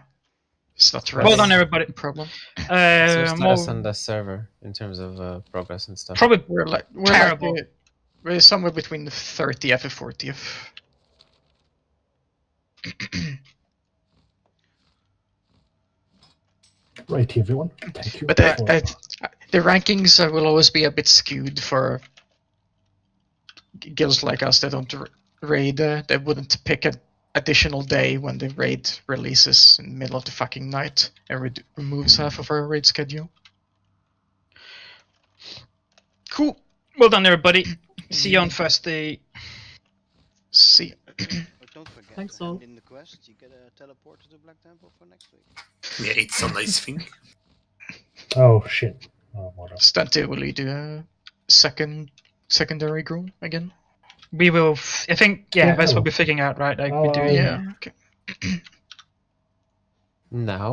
it's not really Hold on, everybody. a problem. So your status on the server in terms of progress and stuff. Probably we're terrible. We're somewhere between the 30th and 40th. Right, everyone. Thank you. But the rankings will always be a bit skewed for guilds like us that don't raid. They wouldn't pick an additional day when the raid releases in the middle of the fucking night and removes half of our raid schedule. Cool. Well done, everybody. See you on Thursday. See. Don't forget Thanks, to hand all. in the quest. You get a teleport to the Black Temple for next week. Yeah, it's a nice thing. Oh shit. Oh, what else? Stante, will you do a secondary Gruul again? We will. I think. Yeah, that's I what will. we're figuring out, right? Like we do. Yeah. Okay. Now